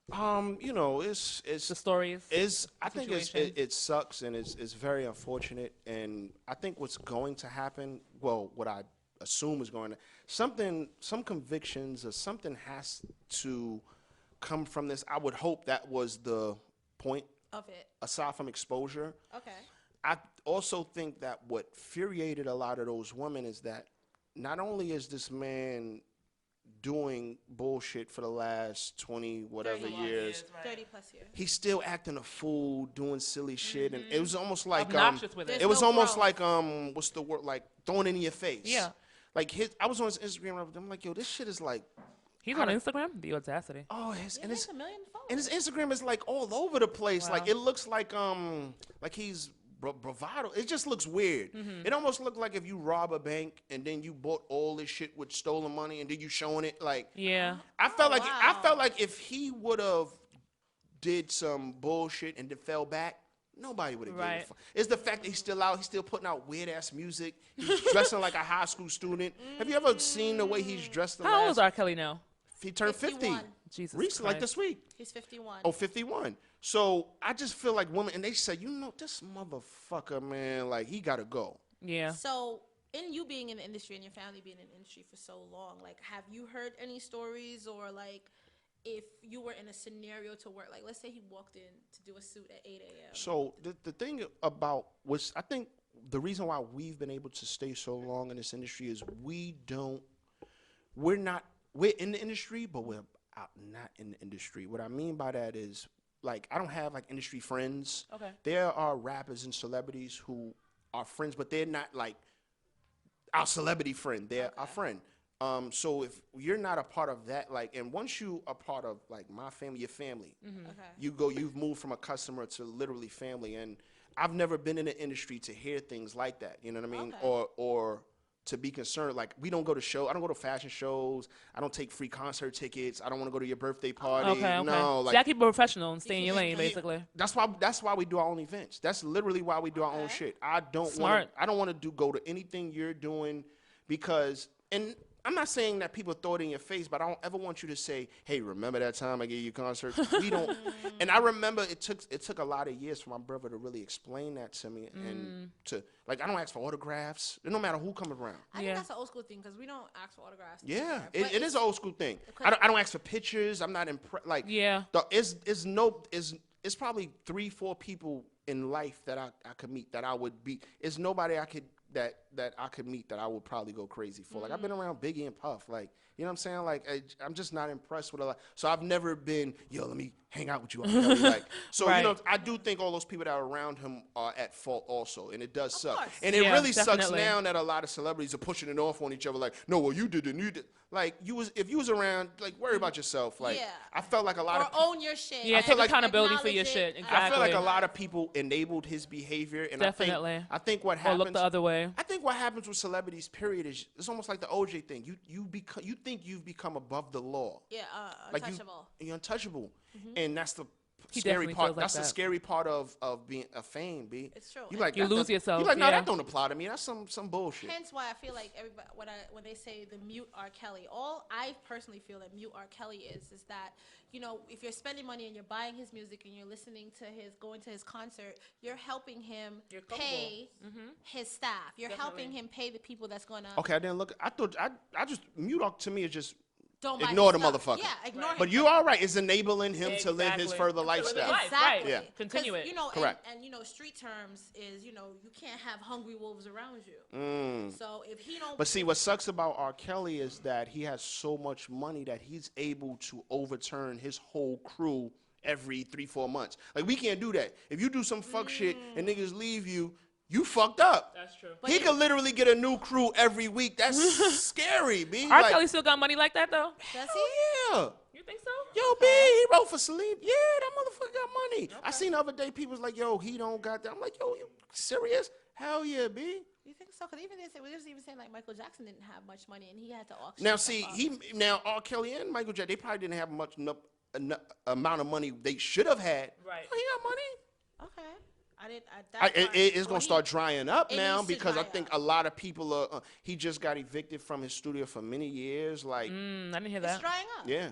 You know, it's The stories? I think situation? it sucks and it's very unfortunate. And I think what's going to happen, well, what I assume is going to, some convictions or something has to come from this. I would hope that was the point, Of it. aside from exposure. Okay. I also think that what infuriated a lot of those women is that not only is this man doing bullshit for the last 20 whatever 30 years, 30 plus years. he's still acting a fool, doing silly shit, and it was almost like Obnoxious with it. There's it was no almost growth. like what's the word, like throwing it in your face. Yeah. Like I was on his Instagram. I'm like, yo, this shit is like, He's on Instagram? The audacity. oh, Yeah, and he his has 1 million and followers. his Instagram is like all over the place. Wow. Like it looks like he's bravado. It just looks weird. It almost looked like if you rob a bank and then you bought all this shit with stolen money and then you showing it. Like Yeah. I felt like wow. if he would have did some bullshit and then fell back, nobody would have given a Right. fuck. It's the fact that he's still out. He's still putting out weird ass music. He's dressing like a high school student. Have you ever seen the way he's dressed? The How old is last? R. Kelly now? He turned 50. 51. Jesus Recently, like Christ. this week. He's 51. Oh, 51. So I just feel like women, and they say, you know, this motherfucker, man, like he gotta go. Yeah. So, in you being in the industry and your family being in the industry for so long, like, have you heard any stories or, like, if you were in a scenario to work, like, let's say he walked in to do a suit at 8 a.m. So the thing about was, I think the reason why we've been able to stay so long in this industry is we're in the industry, but we're not in the industry. What I mean by that is, like, I don't have like industry friends. Okay. There are rappers and celebrities who are friends, but they're not like our celebrity friend. They're our friend. So if you're not a part of that, like, and once you are part of like my family, your family, Okay. you've moved from a customer to literally family. And I've never been in the industry to hear things like that. You know what I mean? Okay. Or to be concerned. Like, we don't go to shows. I don't go to fashion shows. I don't take free concert tickets. I don't want to go to your birthday party. Okay. No, So like, y'all keep it professional and stay in your lane, basically. that's why we do our own events. That's literally why we do our own shit. I don't want to go to anything you're doing because and I'm not saying that people throw it in your face, but I don't ever want you to say, "Hey, remember that time I gave you a concert?" We don't. And I remember it took a lot of years for my brother to really explain that to me and to like I don't ask for autographs. No matter who comes around. I think that's an old school thing because we don't ask for autographs. Yeah, it is an old school thing. I don't ask for pictures. I'm not impressed. Like it's probably 3-4 people in life that I could meet that I would be. It's nobody I could. That I could meet that I would probably go crazy for. Like, I've been around Biggie and Puff. Like, you know what I'm saying? Like, I'm just not impressed with a lot. So I've never been, yo, let me hang out with you. Like, so, right. you know, I do think all those people that are around him are at fault also. And it does suck. Course. And it really definitely. sucks now that a lot of celebrities are pushing it off on each other. Like, no, well, you did it. You did. Like, if you was around, like, worry about yourself. Like, I felt like a lot of own your shit. Yeah, take accountability for your shit. Exactly. I feel like a lot of people enabled his behavior. And Definitely. I think what Or happens. look the other way. I think what happens with celebrities, period, is it's almost like the OJ thing. You think you've become above the law. Yeah, Like untouchable. you're untouchable, and that's the He scary definitely part. feels like That's the that. scary part of being a fame, B. It's true. You like You that lose doesn't- yourself, You like, no, yeah. that don't apply to me. That's some bullshit. Hence why I feel like everybody when they say the mute R. Kelly, all I personally feel that mute R. Kelly is that, you know, if you're spending money and you're buying his music and you're listening to going to his concert, you're helping him pay his staff. You're helping him pay the people that's going to. Okay, I didn't look. I thought I just mute up to me is just Don't buy ignore the his stuff. motherfucker. Yeah, ignore him. But you all right? It's enabling him to live his Exactly. further To live his lifestyle. life. Exactly. Right. Yeah. Continue it. You know, Correct. And you know, street terms is, you know, you can't have hungry wolves around you. So if he don't. But see, what sucks about R. Kelly is that he has so much money that he's able to overturn his whole crew every 3-4 months. Like, we can't do that. If you do some fuck shit and niggas leave you, you fucked up. That's true. He could literally get a new crew every week. That's scary, B. R. Like, Kelly still got money like that, though? Does hell he? yeah. You think so? Yo, B, he wrote for Celine. Yeah, that motherfucker got money. I seen the other day people was like, yo, he don't got that. I'm like, yo, you serious? Hell yeah, B. You think so? Because even we was even saying like Michael Jackson didn't have much money and he had to auction. Now, stuff see, off. R. Kelly and Michael Jackson, they probably didn't have much amount of money they should have had. Right. Oh, he got money. Okay. I didn't. It's gonna start drying up it now needs to because I dry think up. a lot of people are. He just got evicted from his studio for many years. Like, I didn't hear It's that. drying up. yeah,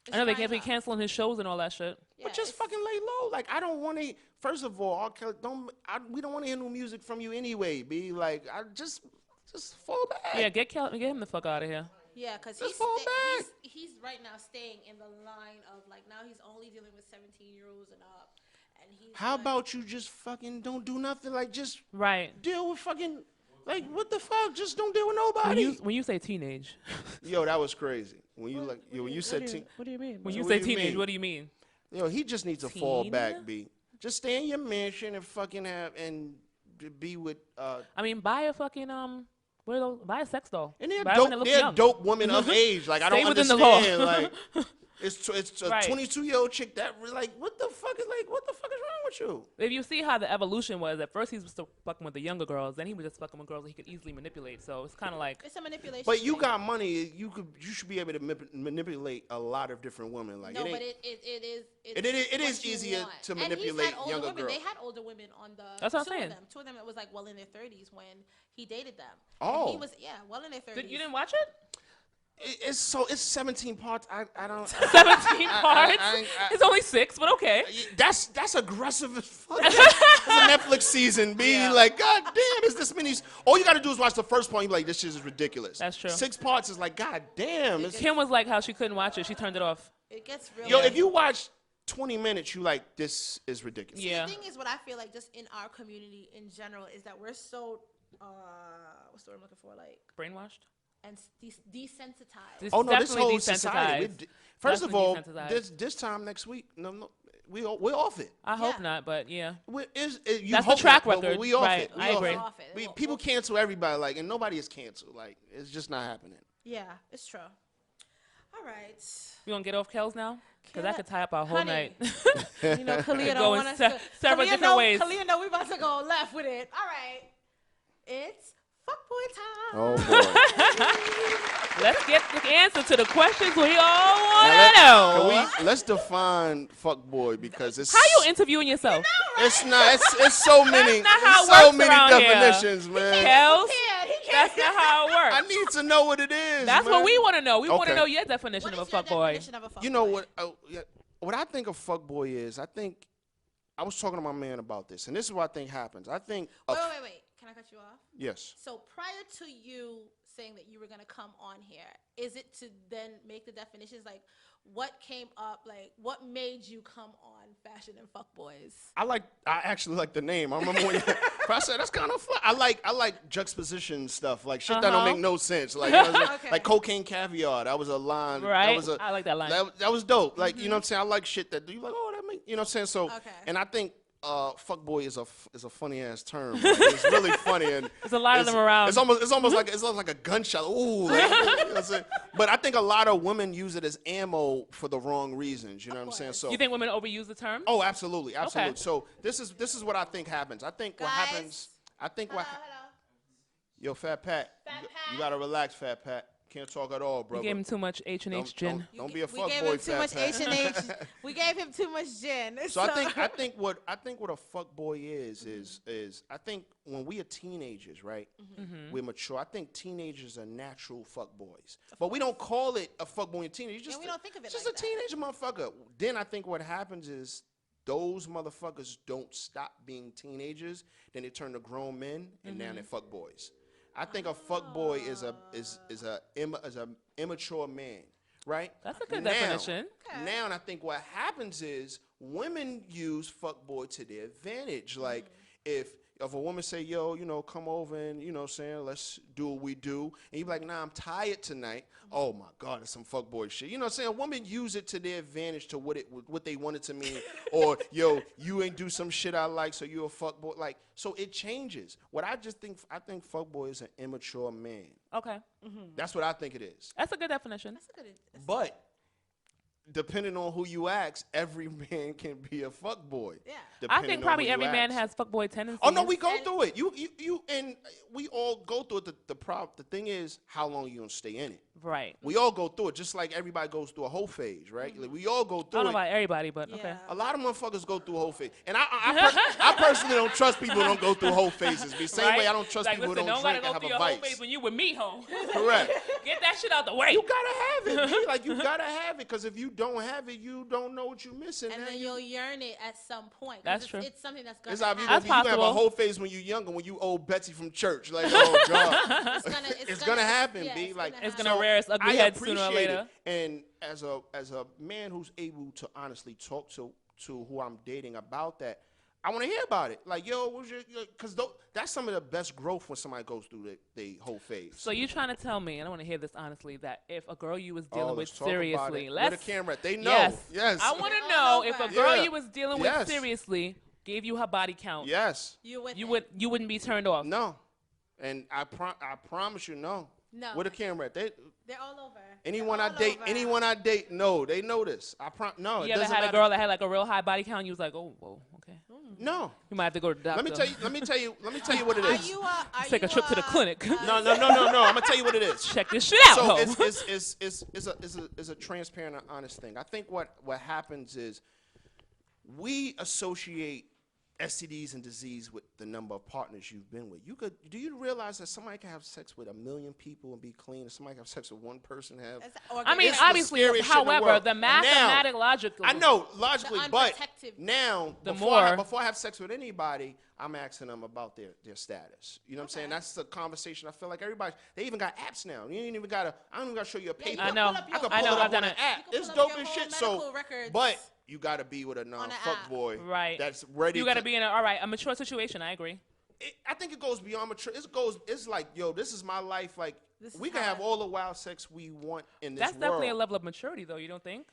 It's I know they drying can't be up. canceling his shows and all that shit. Yeah, but just it's- fucking lay low. Like, I don't want to. First of all, R. Kelly, we don't want to hear new music from you anyway. Be like, I just fall back. Yeah, get him the fuck out of here. Yeah, because Just fall back. he's right now staying in the line of like now he's only dealing with 17-year-olds and up, and he's. How like- about you just fucking don't do nothing? Like, just Right. deal with fucking. Like, what the fuck? Just don't deal with nobody. When you say teenage, Yo, that was crazy. When you when you said what do you mean? When So you what say do you teenage, mean? what do you mean? Yo, he just needs to fall Teen? back, B. Just stay in your mansion and fucking be with I mean, buy a fucking what are those? Buy a sex doll. and they're Buy one that looks they're young. dope women of age. Like, I Stay don't within the law. understand. Like, it's a Right. 22-year-old chick that like what the fuck is wrong with you? If you see how the evolution was, at first he was still fucking with the younger girls, then he was just fucking with girls that he could easily manipulate. So it's kind of like, It's a manipulation. But you thing. got money. You should be able to manipulate a lot of different women. Like, No, it but ain't, it is what you easier want. to And he's manipulate had older younger women. girls. They had older women on the. That's what I'm two saying. Of them. Two of them, it was like well in their 30s when he dated them. Oh. And he was well in their 30s. you didn't watch it? It's 17 parts. I don't. 17 parts. I- It's only 6, but okay. That's aggressive as fuck. It's a Netflix season, B. Yeah. Like, god damn, is this many? All you gotta do is watch the first part. You be like, this shit is ridiculous. That's true. 6 parts is like, god damn. Kim was like how she couldn't watch it. She turned it off. It gets real. Yo, if you watch 20 minutes, you like, this is ridiculous. Yeah. The thing is, what I feel like just in our community in general is that we're so what's the word I'm looking for? Like Brainwashed? and desensitized. This Oh no, this definitely whole society. desensitized. First of all, Definitely desensitized. this time next week, no, we're off it. I hope Yeah. not, but yeah. You That's the hope track not, but record. We off Right, it. We I off agree. it. Off it. People cancel everybody, like, and nobody is canceled. Like, it's just not happening. Yeah, it's true. All right. You want to get off Kells now? Because I Kayla- could tie up our whole honey. night. You know, Kalia Go don't in want us se- to. several Kalia different know, ways. Kalia know we about to go left with it. All right. It's Fuckboy time. Oh boy. Let's get the answer to the questions we all want Now, to know. let's define fuckboy because it's How you interviewing yourself? it's not it's so many not how it's it so works many around here. definitions, man. Kels, Yeah, he that's can't. not how it works. I need to know what it is. That's man. what we want to know. We want to Okay. know your definition What of is a your fuckboy. definition of a fuckboy? You know what? What I think a fuckboy is, I think I was talking to my man about this, and this is what I think happens. I think Wait. Can I cut you off? yes. So prior to you saying that you were gonna come on here, is it to then make the definitions like what came up, like what made you come on Fashion and Fuckboys? I actually like the name. I remember when I said that's kind of fun. I like juxtaposition stuff, like shit that don't make no sense. Like Okay. like cocaine caviar. That was a line. Right. That was I like that line. That was dope. Like you know what I'm saying. I like shit that you like. Oh, that make you know what I'm saying. So Okay. and I think fuckboy is a funny ass term. Like, it's really funny and There's a lot of them around. It's almost like a gunshot. Ooh, like, you know what I'm saying? But I think a lot of women use it as ammo for the wrong reasons. You know what I'm saying? So You think women overuse the term? oh, absolutely. Okay. So this is what I think happens. I think what Guys. happens. I think what. Hello. Yo, Fat Pat. Fat you, Pat. you gotta relax, Fat Pat. Can't talk at all, You bro. gave him too much H&H gin. Don't be a We gave fuckboy, him too Fat much Pat. H&H. We gave him too much gin. So I think what a fuckboy is I think when we are teenagers, right? We're mature. I think teenagers are natural fuckboys, but we don't call it a fuckboy in teenage. we don't think of it just like a teenager motherfucker. Then I think what happens is those motherfuckers don't stop being teenagers. Then they turn to grown men, and now they're fuckboys. I think a fuckboy is a immature man, right? That's a good Now- definition. Now, and I think what happens is women use fuckboy to their advantage. Like if a woman say, yo, you know, come over and, you know what I'm saying, let's do what we do. And you be like, nah, I'm tired tonight. Oh my God, it's some fuckboy shit. You know what I'm saying? Women use it to their advantage to what they want it to mean. Or, yo, you ain't do some shit I like, so you a fuckboy. Like, so it changes. I think fuckboy is an immature man. Okay. That's what I think it is. That's a good definition. That's a good. But depending on who you ask, every man can be a fuckboy. Yeah. I think probably every man has fuckboy tendencies. Oh no, we go through it. You and we all go through it. The thing is, how long you gonna stay in it? Right. We all go through it, just like everybody goes through a whole phase, right? Like, we all go I through don't know it. about everybody, but okay. Yeah. A lot of motherfuckers go through a whole phase, and I personally don't trust people who don't go through whole phases. The same way I don't trust like, people listen, who don't gotta drink and go have through a your whole vice. phase when you with me, home. Correct. Get that shit out the way. You gotta have it. G. Like you gotta have it, because if you don't have it, you don't know what you're missing. And Now then you- you'll yearn it at some point. 'cause That's it's, true. It's something that's gonna It's obvious happen. you gonna have a possible. whole phase when you're younger, when you owe Betsy from church. Like, oh God. It's gonna happen, yeah, B. it's Like, gonna It's happen. gonna rear its ugly I head sooner or appreciate later. it. And as a man who's able to honestly talk to who I'm dating about that, I want to hear about it. Like, yo, what's your? Because that's some of the best growth when somebody goes through the whole phase. So you trying to tell me, and I want to hear this honestly, that if a girl you was dealing with let's talk about seriously, it. let's Where the camera at? They know. Yes. Yes. I want to All know over. if a girl Yeah. you was dealing Yes. with seriously gave you her body count. Yes. You with You it. wouldn't be turned off. No. And I promise you, no. No. Where the camera at? They're all over. Anyone They're I all date, over. anyone I date, no, they know this. No, it You ever doesn't had a matter. girl that had like a real high body count? You was like, oh, whoa, okay. No. You might have to go to the doctor. Let me tell you what it Are is. you Take a trip to the clinic. No. I'm gonna tell you what it is. Check this shit out. So ho. it's a transparent and honest thing. I think what happens is we associate STDs and disease with the number of partners you've been with. Do you realize that somebody can have sex with 1 million people and be clean, and somebody can have sex with one person and have? I mean, It's the obviously, scariest shit in the however, world. the Now- mathematic logic. I know logically, The but unprotected- now The before more- I have sex with anybody, I'm asking them about their status. You know what I'm saying? That's the conversation. I feel like everybody. They even got apps now. You ain't even gotta. I don't even gotta show you a paper. I know. I can I pull know, it up I've done on an it. app. You can It's pull up dope your as whole shit. So, medical records but you gotta be with a an non-fuck app. boy. Right. That's ready. You got to be in a mature situation. I agree. I think it goes beyond mature. It's like, yo, this is my life. Like, This is we can how have I- all the wild sex we want in this That's world. definitely a level of maturity, though. You don't think?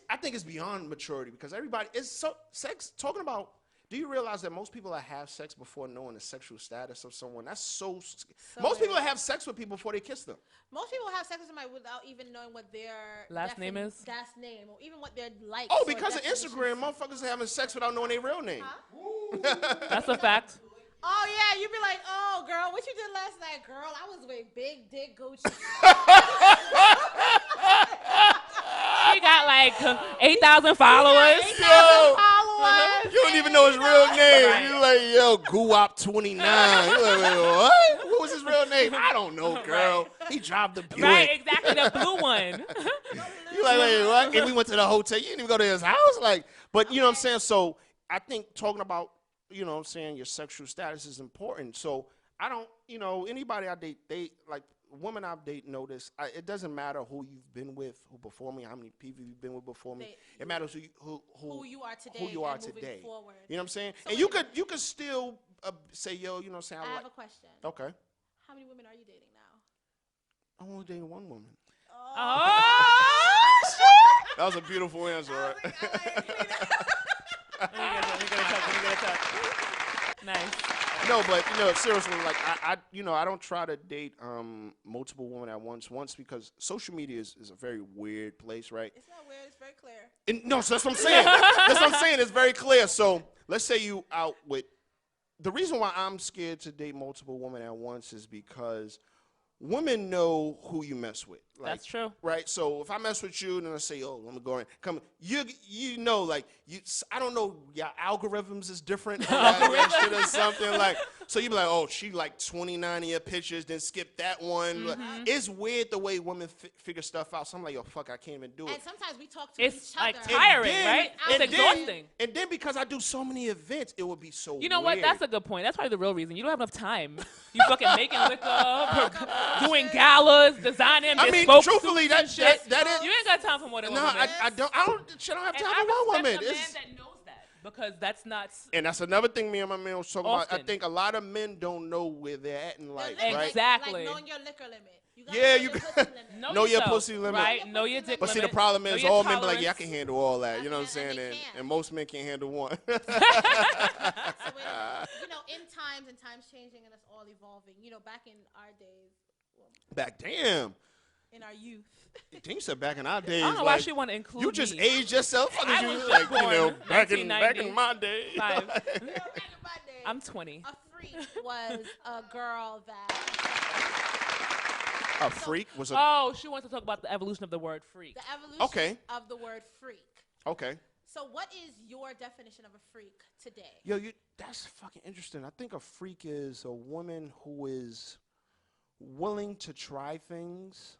I think it's beyond maturity, because everybody is so sex. Talking about, do you realize that most people that have sex before knowing the sexual status of someone, that's most people that have sex with people before they kiss them. Most people have sex with somebody without even knowing what their Last name is? Last name, or even what their likes. Oh, or because of definitions. Instagram, motherfuckers are having sex without knowing their real name. That's a fact. Oh yeah, you be like, oh girl, what you did last night, girl? I was with Big Dick Gucci. He got like 8,000 followers. 8,000 Yo. followers. You don't even know his real name. Right. You like, yo, Guwop29. You like, wait, what? What was his real name? I don't know, girl. He dropped the Buick. Right, exactly, the blue one. You like, wait, what? And we went to the hotel. You didn't even go to his house. Like, but you know what I'm saying? So I think talking about, you know what I'm saying, your sexual status is important. So I don't, you know, anybody I date, they like women I've dated know this. It doesn't matter who you've been with, who before me, how many people you've been with before me. It matters who you are today. Who you are and moving today. Forward. You know what I'm saying? So and you could still say, yo, you know what I'm saying? I have a question. Okay. How many women are you dating now? I'm only dating one woman. Oh, shit. That was a beautiful answer, right? Let me get a touch. Nice. No, but you know, seriously, like I don't try to date multiple women at once because social media is a very weird place, right? It's not weird. It's very clear. No, so that's what I'm saying. That's what I'm saying. It's very clear. So let's say you out with. The reason why I'm scared to date multiple women at once is because women know who you mess with. Like, That's true. Right? So if I mess with you, then I say, oh, let me go in. Come, you know, like, I don't know, your algorithms is different or that shit or something. Like, so you be like, oh, she like 29 of your pictures, then skip that one. Like, it's weird the way women figure stuff out. So I'm like, yo, fuck, I can't even do it. And sometimes we talk to It's each like other. tiring, then- right? It's and exhausting. And then because I do so many events, it would be so You know weird. what? That's a good point. That's probably the real reason. You don't have enough time. You fucking making liquor, doing galas, designing I mean, bespoke truthfully, suits and shit. that is. You ain't got time for more than No, one woman. I don't have And time I for one woman. respect a man It's- that knows that because that's not And that's another thing me and my man was talking about. I Often. think a lot of men don't know where they're at in life, Like- right? Exactly. Like knowing your liquor limit. You gotta Yeah, know you your got- pussy limit. Know your yourself, pussy limit. right? Know your dick But see, the limit. problem Know is your all men be like, yeah, I tolerance. can handle all that. You know what I'm And saying? they And, can't. and most men can't handle one. So you know, in times changing and us all evolving. You know, back in our days, Back, damn. in our youth. Damn, you said back in our days. I don't know why like, she want to include you just me. aged yourself. Fuck I you, was like, born you know, back in 1990. my day. Five. You know, back in my day, I'm 20. a freak was a girl that. A freak was a. Oh, she wants to talk about the evolution of the word freak. The evolution Okay. of the word freak. Okay. So, what is your definition of a freak today? Yo, that's fucking interesting. I think a freak is a woman who is willing to try things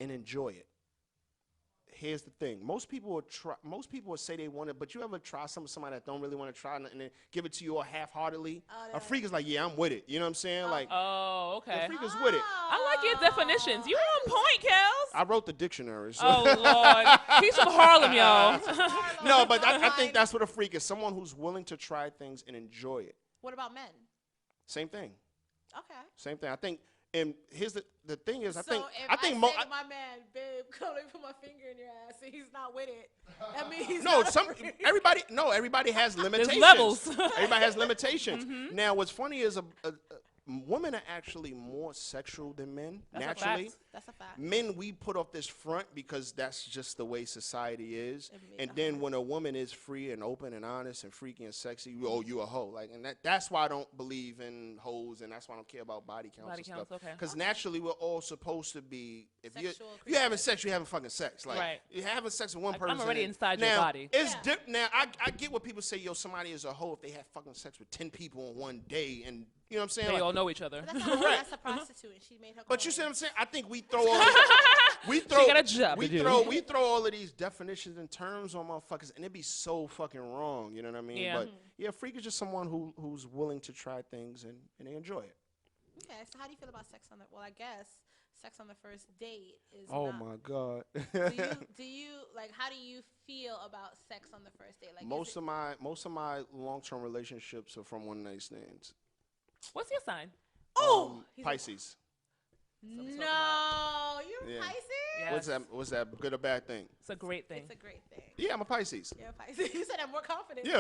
and enjoy it. Here's the thing: most people will say they want it, but you ever try somebody that don't really want to try and then give it to you all half-heartedly? A freak is like, yeah, I'm with it. You know what I'm saying? Like, Oh, a okay. freak is with it. I like your definitions. You on point, Kels. I wrote the dictionary. So. Oh, Lord. He's from Harlem, y'all. No, but I think that's what a freak is: someone who's willing to try things and enjoy it. What about men? Same thing. Okay. Same thing. I think. And here's the thing is, I So think if I think say to my man, babe, come let me put my finger in your ass, and he's not with it, that means he's no, not a freak. everybody has limitations. levels. Everybody has limitations. Now, what's funny is women are actually more sexual than men That's a naturally. fact. That's a fact. Men, we put off this front because that's just the way society is. It And may- then when a woman is free and open and honest and freaky and sexy, oh, you a hoe. Like, and that's why I don't believe in hoes, and that's why I don't care about body counts Body and counts, stuff. okay. Because naturally, we're all supposed to be. If Sexual you're having sex, you're having fucking sex. Like, Right. you're having sex with one Like, person. I'm already and- inside your now, body. It's Yeah. now I get what people say. Yo, somebody is a hoe if they have fucking sex with 10 people in one day, and you know what I'm saying. They Like, all know each other. But that's, not, that's a prostitute, and she made her. but you coin. see what I'm saying? I think we throw all we throw got a job we to do. throw all of these definitions and terms on motherfuckers, and it be so fucking wrong. You know what I mean? Yeah. But yeah, freak is just someone who's willing to try things and they enjoy it. Okay, so how do you feel about sex on the? Well, I guess sex on the first date is. Oh not, my god. Do you like? How do you feel about sex on the first date? Like most of my long-term relationships are from one night stands. What's your sign? Oh, Pisces. no, you're Yeah. Pisces. Yes. What's that? Good or bad thing? It's a great thing. It's a great thing. Yeah, I'm a Pisces. You're a Pisces. You said I'm more confident. Yeah,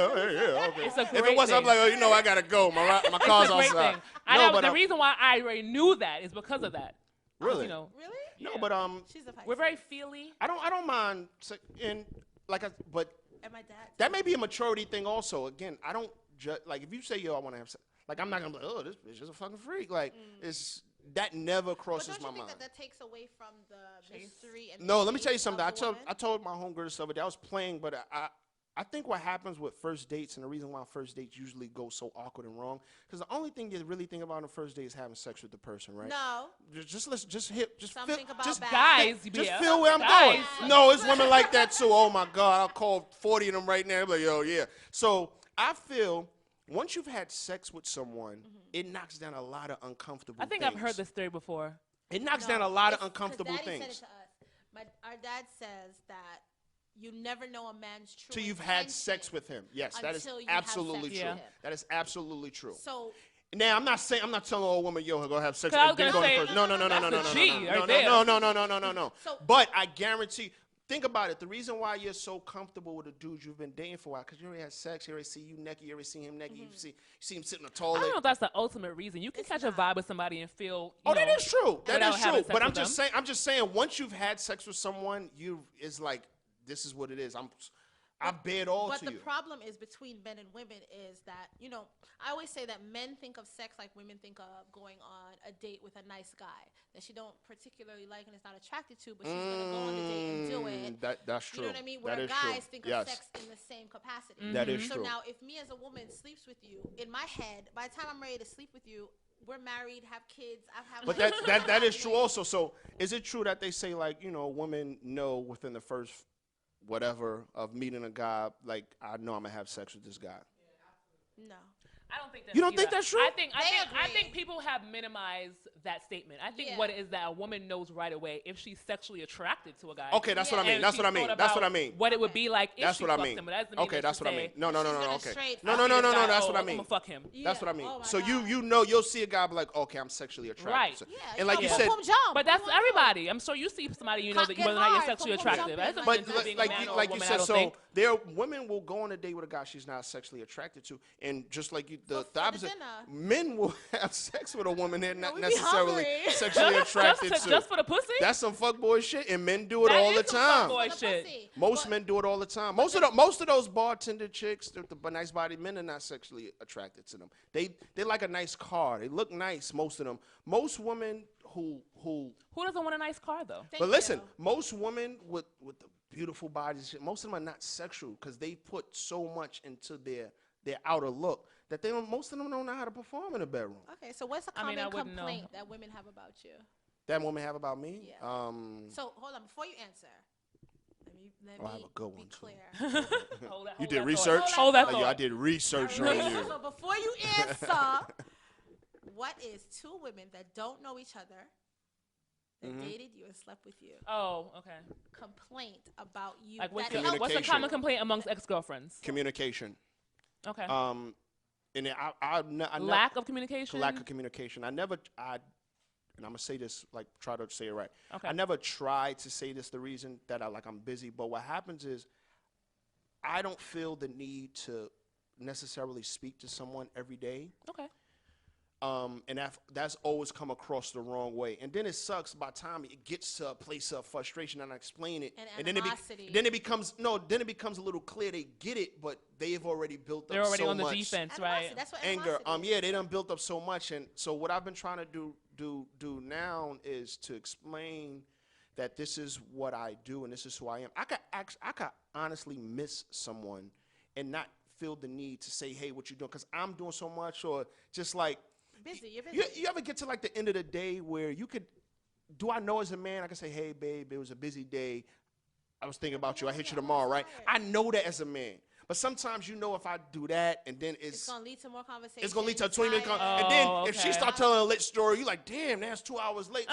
okay. It's a If great it was, I'm thing. like, oh, you know, I gotta go. My car's It's a great outside. thing. I No, know but the reason why I already knew that is because of that. Really? You know, Really? No, Yeah. but She's a Pisces. we're very feely. I don't mind, and but And my dad. that may be a maturity thing also. Again, I don't like if you say, yo, I want to have sex. Like, I'm not gonna be like, oh, this bitch is a fucking freak. Like, that never crosses my But don't you mind. think that takes away from the mystery and No, the let me tell you chase something. of the woman? I told my homegirl this other day. I was playing, but I think what happens with first dates, and the reason why first dates usually go so awkward and wrong, because the only thing you really think about on the first date is having sex with the person, right? No. Just listen, just hit, just Some feel, think about just bad. Guys, just yeah. feel where I'm Guys. going. No, it's women like that too. Oh my God, I'll call 40 of them right now. Like, yo, yeah. So I feel once you've had sex with someone, it knocks down a lot of uncomfortable I think things. I've heard this theory before. It knocks No, down a lot of 'cause uncomfortable Daddy said it things. to us. Our dad says that you never know a man's true Till you've had sex intention with him. Yes, that is until you have absolutely sex true. with him. That is absolutely true. So Now, I'm not telling all women, yo, go have sex 'Cause I was and then gonna go say, first. No. that's a G right No, there. no. So- But I guarantee, think about it. The reason why you're so comfortable with a dude you've been dating for a while, because you already had sex, you already see you naked, you already see him naked, you see him sitting on the I don't know toilet. if that's the ultimate reason. You can It's catch not. a vibe with somebody and feel. Oh, that is true. That without is having true. sex But I'm with just them. saying. I'm just saying. Once you've had sex with someone, it's like this is what it is. I bear it all But to the you. problem is between men and women is that, I always say that men think of sex like women think of going on a date with a nice guy that she don't particularly like and is not attracted to, but she's going to go on the date and do it. That's true. You know what I mean? Where That is true. guys think Yes. of sex in the same capacity. That is So true. now if me as a woman sleeps with you, in my head, by the time I'm ready to sleep with you, we're married, have kids, I've had But like, that is true also. So is it true that they say like, women know within the first whatever of meeting a guy, like, I know I'm gonna have sex with this guy? No. I don't think that's You don't think either. that's true? I think agree. people have minimized that statement. I think Yeah. what it is that a woman knows right away if she's sexually attracted to a guy. Okay, that's what I Yeah. mean. and That's she's what I mean. thought That's what I about mean. What it would Okay. be like if That's she what I fucked mean. him. But that doesn't mean Okay, that that's she what I say, mean. No. She's gonna Okay. straight- No. I see this guy, That's oh, what I I'm mean. gonna fuck him. That's what I Yeah. mean. Oh my So God. you'll see a guy be like, okay, I'm sexually attracted. Right. to. Yeah, And like you said, boom, jump. But that's Boom, boom. everybody. I'm sure you see somebody you know Cock that get whether or not you're hard, sexually boom, boom, attractive. jumping. That's but nothing to being a like man you, or a like you woman, I said, don't so think. women will go on a date with a guy she's not sexually attracted to, and just like For the opposite, dinner. men will have sex with a woman they're not we be necessarily hungry. sexually attracted to. just for the pussy? That's some fuckboy shit, and men do it That all is the some time. fuckboy For the shit. pussy. Most But- men do it all the time. Most of those bartender chicks, the nice body men, are not sexually attracted to them. They like a nice car. They look nice. Most of them. Most women who. Who doesn't want a nice car though? Thank But listen, you. most women with the beautiful bodies, shit, most of them are not sexual because they put so much into their outer look that most of them don't know how to perform in the bedroom. Okay, so what's a I mean, common I wouldn't know. complaint that women have about you? That women have about me. Yeah. Um, So hold on, before you answer, let me I have a good be one, too. clear. Hold that you thought. did research. Hold that Like, yo, I thought. did research on you. So before you answer, what is two women that don't know each other that Mm-hmm. dated you and slept with you? Oh, okay. Complaint about you. Like what's that the Communication. common complaint amongst ex-girlfriends? Communication. Okay. And I never, Lack of communication. lack of communication. And I'm gonna say this, like, try to say it right. Okay. I never tried to say this the reason that I'm busy, but what happens is I don't feel the need to necessarily speak to someone every day. Okay. And that's always come across the wrong way. And then it sucks by the time it gets to a place of frustration and I explain it. And then animosity. then it becomes a little clear they get it, but they've already built up They're already so on the much defense, Animosity, right? That's what anger. animosity Yeah, is. they done built up so much. And so what I've been trying to do now is to explain that this is what I do and this is who I am. I could honestly miss someone and not feel the need to say, hey, what you doing? Because I'm doing so much, or just like, You're busy. you ever get to like the end of the day where you could, do I know as a man, I can say, hey, babe, it was a busy day. I was thinking about you. I hit you tomorrow, right? I know that as a man. But sometimes if I do that and then It's gonna lead to more conversation. it's going to lead to a 20-minute tired. and then Oh, if she okay. start telling a lit story, you're like, damn, that's 2 hours late.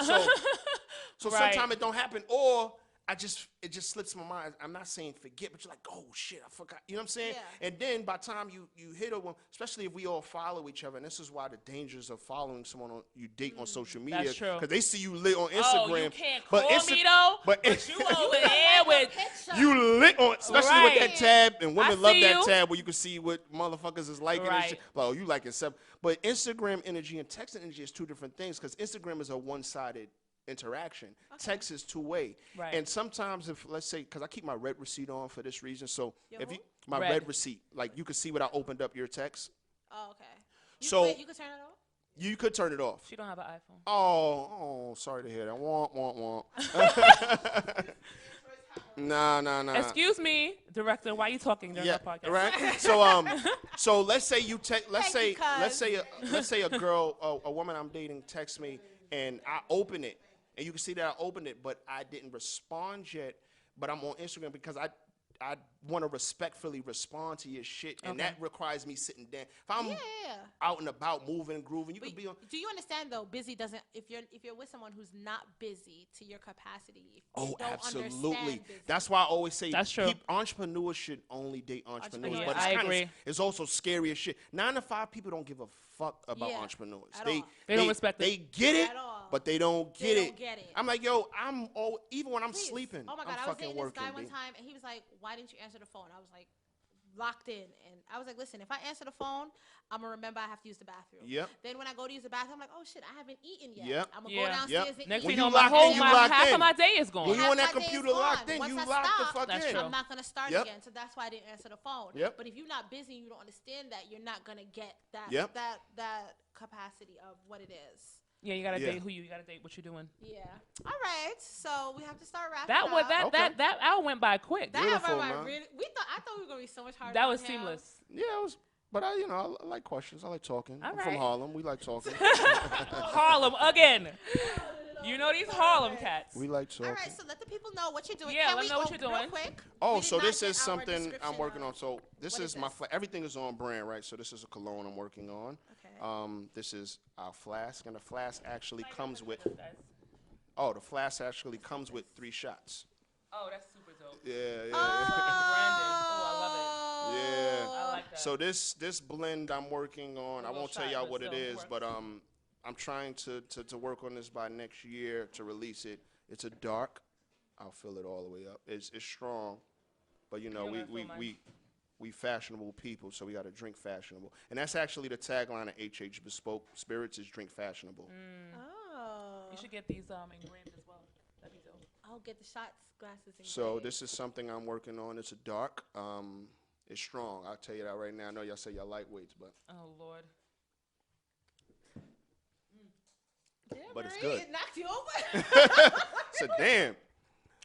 So Right. sometimes it don't happen. Or it just slips my mind. I'm not saying forget, but you're like, oh shit, I forgot. You know what I'm saying? Yeah. And then by the time you hit a one, especially if we all follow each other, and this is why the dangers of following someone you date on social media. That's true. Because they see you lit on Instagram. Oh, you can't call me though. but you over there with Picture. you lit on, especially with that Right. tab, and women I love see that you. tab where you can see what motherfuckers is liking and Right. shit. Like, oh, you liking stuff. But Instagram energy and texting energy is two different things because Instagram is a one-sided interaction. Text is two-way. Right. And sometimes if, let's say, because I keep my red receipt on for this reason, so Your if who? you, my Red. red receipt, like you can see what I opened up your text. Oh, okay. So you could turn it off. you could turn it off. She don't have an iPhone. Oh, sorry to hear that. Want. Nah. Excuse me, director. Why are you talking during Yeah, our podcast? right. So let's say let's Thank say you, let's say a girl, a woman I'm dating, texts me, and I open it, and you can see that I opened it, but I didn't respond yet. But I'm on Instagram because I want to respectfully respond to your shit, and that requires me sitting down. If I'm out and about, moving and grooving, you could be on. Do you understand though? Busy doesn't. If you're with someone who's not busy to your capacity. If you don't Absolutely. understand busy. That's why I always say That's true. Entrepreneurs should only date entrepreneurs. Yeah, but I it's agree. It's also scary as shit. 9 to 5 people don't give a fuck about entrepreneurs. At all. They don't respect it. They get it, At all. but they don't get They it. don't get it. I'm like, yo, even when I'm Please. sleeping, Oh my God, I'm I was fucking dating this working. guy one B. time, and he was like, "Why didn't you answer the phone?" I was like, locked in, and I was like, "Listen, if I answer the phone, I'm gonna remember I have to use the bathroom." Yep. Then when I go to use the bathroom, I'm like, "Oh shit, I haven't eaten yet." Yep. I'm gonna Yeah. go downstairs Yep. and Next eat. thing When you you know, locked in, you locked half in. of my day is gone. When you Half on that my day is computer gone. locked in, Once you I locked the stop, fuck That's in. true. I'm not gonna start Yep. again. So that's why I didn't answer the phone. Yep. But if you're not busy, you don't understand that, you're not gonna get that Yep. that capacity of what it is. Yeah, you gotta Yeah. date who you gotta date what you're doing. Yeah. All right. So we have to start wrapping That was up. that hour went by quick. That Beautiful, I man. I thought we were gonna be so much harder. That on was him. seamless. Yeah, it was. But I like questions. I like talking. All I'm from right. Harlem. We like talking. Harlem again. You know these Harlem cats. We like talking. All right, so let the people know what you're doing. Yeah, Can let we them know what go you're real doing. quick? Oh, We did so not this get is our something I'm description working of- on. So this what is is my this? everything is on brand, right? So this is a cologne I'm working on. Okay. This is our flask, and the flask actually comes with. Guys. Oh, the flask actually comes with 3 shots. Oh, that's super dope. Yeah. Branding. Oh, I love it. Yeah. I like that. So this blend I'm working on, A I little won't tell shot, y'all but what it still, is, works. but I'm trying to work on this by next year to release it. It's a dark. I'll fill it all the way up. It's strong, but you know You're gonna fill mine. we fashionable people, so we got to drink fashionable, and that's actually the tagline of HH Bespoke Spirits is drink fashionable. Oh. You should get these engraved as well. That'd be dope. I'll get the shots glasses. So engraved. this is something I'm working on. It's a dark. It's strong. I'll tell you that right now. I know y'all say y'all lightweights, but Oh Lord. Damn, but it's Marie, good. It knocked you over. so damn.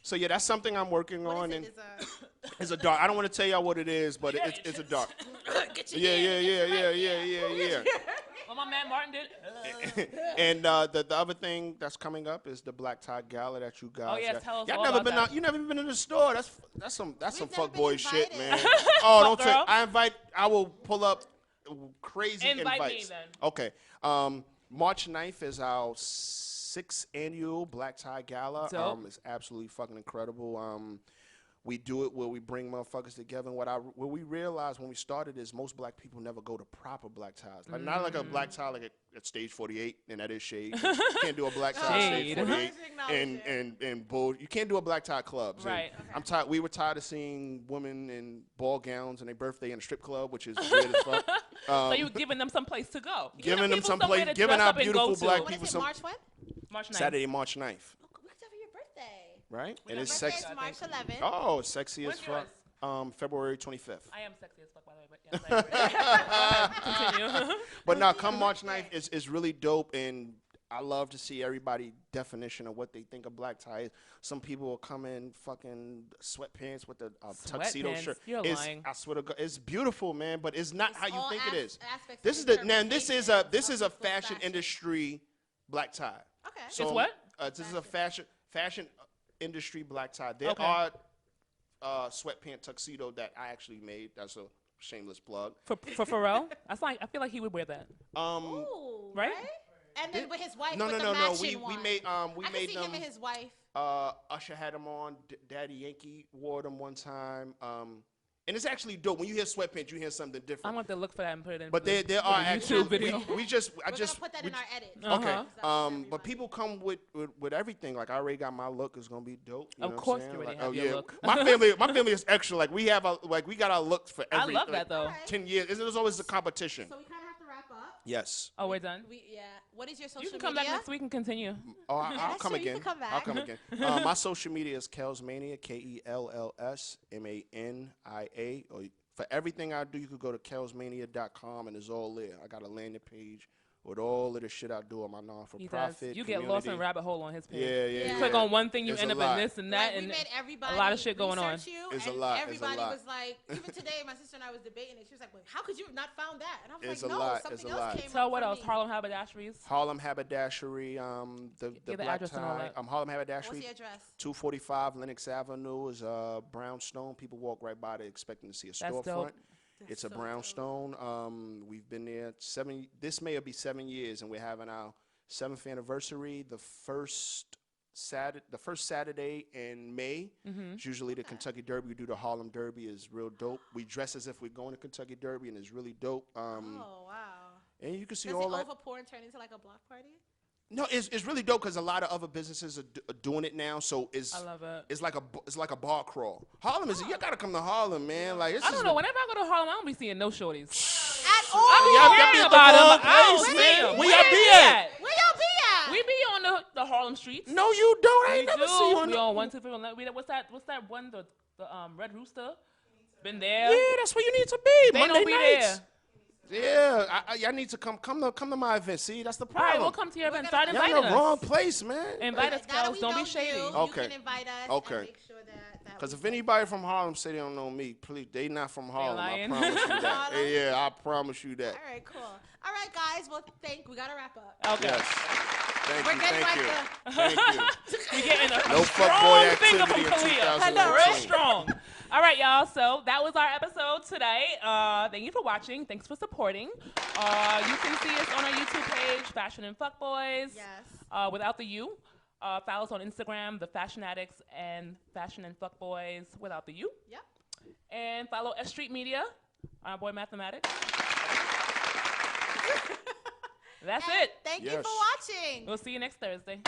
So yeah, that's something I'm working What on, is and it? it's a dark. I don't want to tell y'all what it is, but it's a dark. Get your Yeah, hand, yeah, get your yeah, right yeah, hand. yeah, yeah, yeah. Well, my man Martin did. And the other thing that's coming up is the Black Tie Gala that you guys. Oh, yes, got. tell us Y'all all never about been that. out. You never been in the store. That's some We've fuck never been boy shit, invited. man. Oh, don't girl. take. I will pull up crazy Invite me invites. then. Okay. March 9th is our 6th annual Black Tie Gala. Dope. It's absolutely fucking incredible. We do it where we bring motherfuckers together. And what we realized when we started is most black people never go to proper black ties. Like not like a black tie like at stage 48, and that is shade. You can't do a black tie at stage Shade. 48 Acknowledge and bull. You can't do a black tie clubs. And Right. I'm tired. We were tired of seeing women in ball gowns on their birthday in a strip club, which is weird as fuck. So you giving them some place to go. Giving them people some somewhere place, to giving dress our up and go beautiful to. black What people is it? some. March when? March 9th. Saturday, March 9th. Oh, we have to for your birthday. Right? We And got it's birthdays sexy. It's March 11th. Oh, sexy When's as fuck. February 25th. I am sexy as fuck, by the way, but yes, I agree. Continue. But no, come March 9th, it's really dope, and I love to see everybody definition of what they think a black tie is. Some people will come in fucking sweatpants with a tuxedo Sweatpants? shirt. You're It's- lying. I swear to God, it's beautiful, man, but it's not It's how you all think it is. aspects This of is this is a interpretation of people's fashion industry black tie. Okay. So, It's what? This is a fashion industry black tie. There Okay. are sweatpant tuxedo that I actually made. That's a shameless plug. For Pharrell, I feel like he would wear that. Ooh, Right? And then with his wife, No, with no, the no, no. matching We one. made I we can made see them. him and his wife. Usher had them on. Daddy Yankee wore them one time. And it's actually dope. When you hear sweatpants, you hear something I'm different. going to look for that and put it in. But there the are YouTube actual video. We just We're gonna put that in our edit. Okay. Uh-huh. But people come with everything. Like I already got my look. It's gonna be dope. You Of know what course I'm you saying? already Like, have your look. My family is extra. Like we got our looks for I every. love that, though. Alright. 10 years. There's always a competition. So we kind of have to wrap up. Yes. Oh, we're done. What is your social You can media? come back next week and continue. Oh, I'll that's come true. You again. can come I'll back. come again. My social media is Kelsmania, KELLSMANIA, or For everything I do, you could go to kelsmania.com and it's all there. I got a landing page with all of the shit I do on my non-for-profit. You get lost in a rabbit hole on his page. Yeah. You click on one thing, you It's end a up lot. in this and that, Like, we and made everybody a lot of shit going on. research you, It's a and lot. everybody It's a lot. was like, even today, my sister and I was debating it. She was like, "Wait, how could you have not found that?" And I was It's like, a "No, lot. something It's a else lot. came So up what for else? me." Harlem Haberdasheries. Harlem Haberdashery, the the Black address and all Tie. that. Harlem What's Haberdashery, the address? 245 Lenox Avenue is brownstone. People walk right by it expecting to see a That's storefront. dope. It's a so brownstone. We've been there this may be 7 years, and we're having our 7th anniversary. The first Saturday in May. It's usually the Kentucky Derby. We do the Harlem Derby. Is real dope. We dress as if we're going to Kentucky Derby, and it's really dope. Oh wow! And you can see Does all it that. overpour and turn into like a block party? No, it's really dope because a lot of other businesses are doing it now. So I love it. it's like a bar crawl. Harlem is you gotta come to Harlem, man. Like it's I don't know. Whenever I go to Harlem, I don't be seeing no shorties. At all? y'all be Hearing at about the them, wrong but I don't place, see man. them. Where y'all be at? Where y'all be at? We be on the Harlem streets. No, you don't. I We ain't never see you do. on We the. on 123. What's that one? The Red Rooster. Been there. Yeah, that's where you need to be. They Monday don't be nights. there. Yeah, y'all need to come to my event. See, that's the All problem. right, we'll come to your event. Start Y'all in inviting the wrong us. place, man. Invite us, Now that Kels. we Don't know be shady. You, Okay. You can invite us Okay. and make sure that Because we if can- anybody from Harlem say they don't know me, please, they not from Harlem. I lying. promise you that. Harlem? Yeah, I promise you that. All right, cool. All right, guys. Well, we gotta wrap up. Okay. Yes. Thank We're you. getting Thank like you. Thank you. We getting a No strong fuckboy finger activity from in Kalia. 2019. Real strong. All right, y'all. So that was our episode today. Thank you for watching. Thanks for supporting. You can see us on our YouTube page, Fashion and Fuckboys. Yes. Without the U. Follow us on Instagram, The Fashion Addicts and Fashion and Fuckboys without the U. Yep. And follow S.STREET Media, our boy Mathematics. That's And it. Thank you Yes. for watching. We'll see you next Thursday.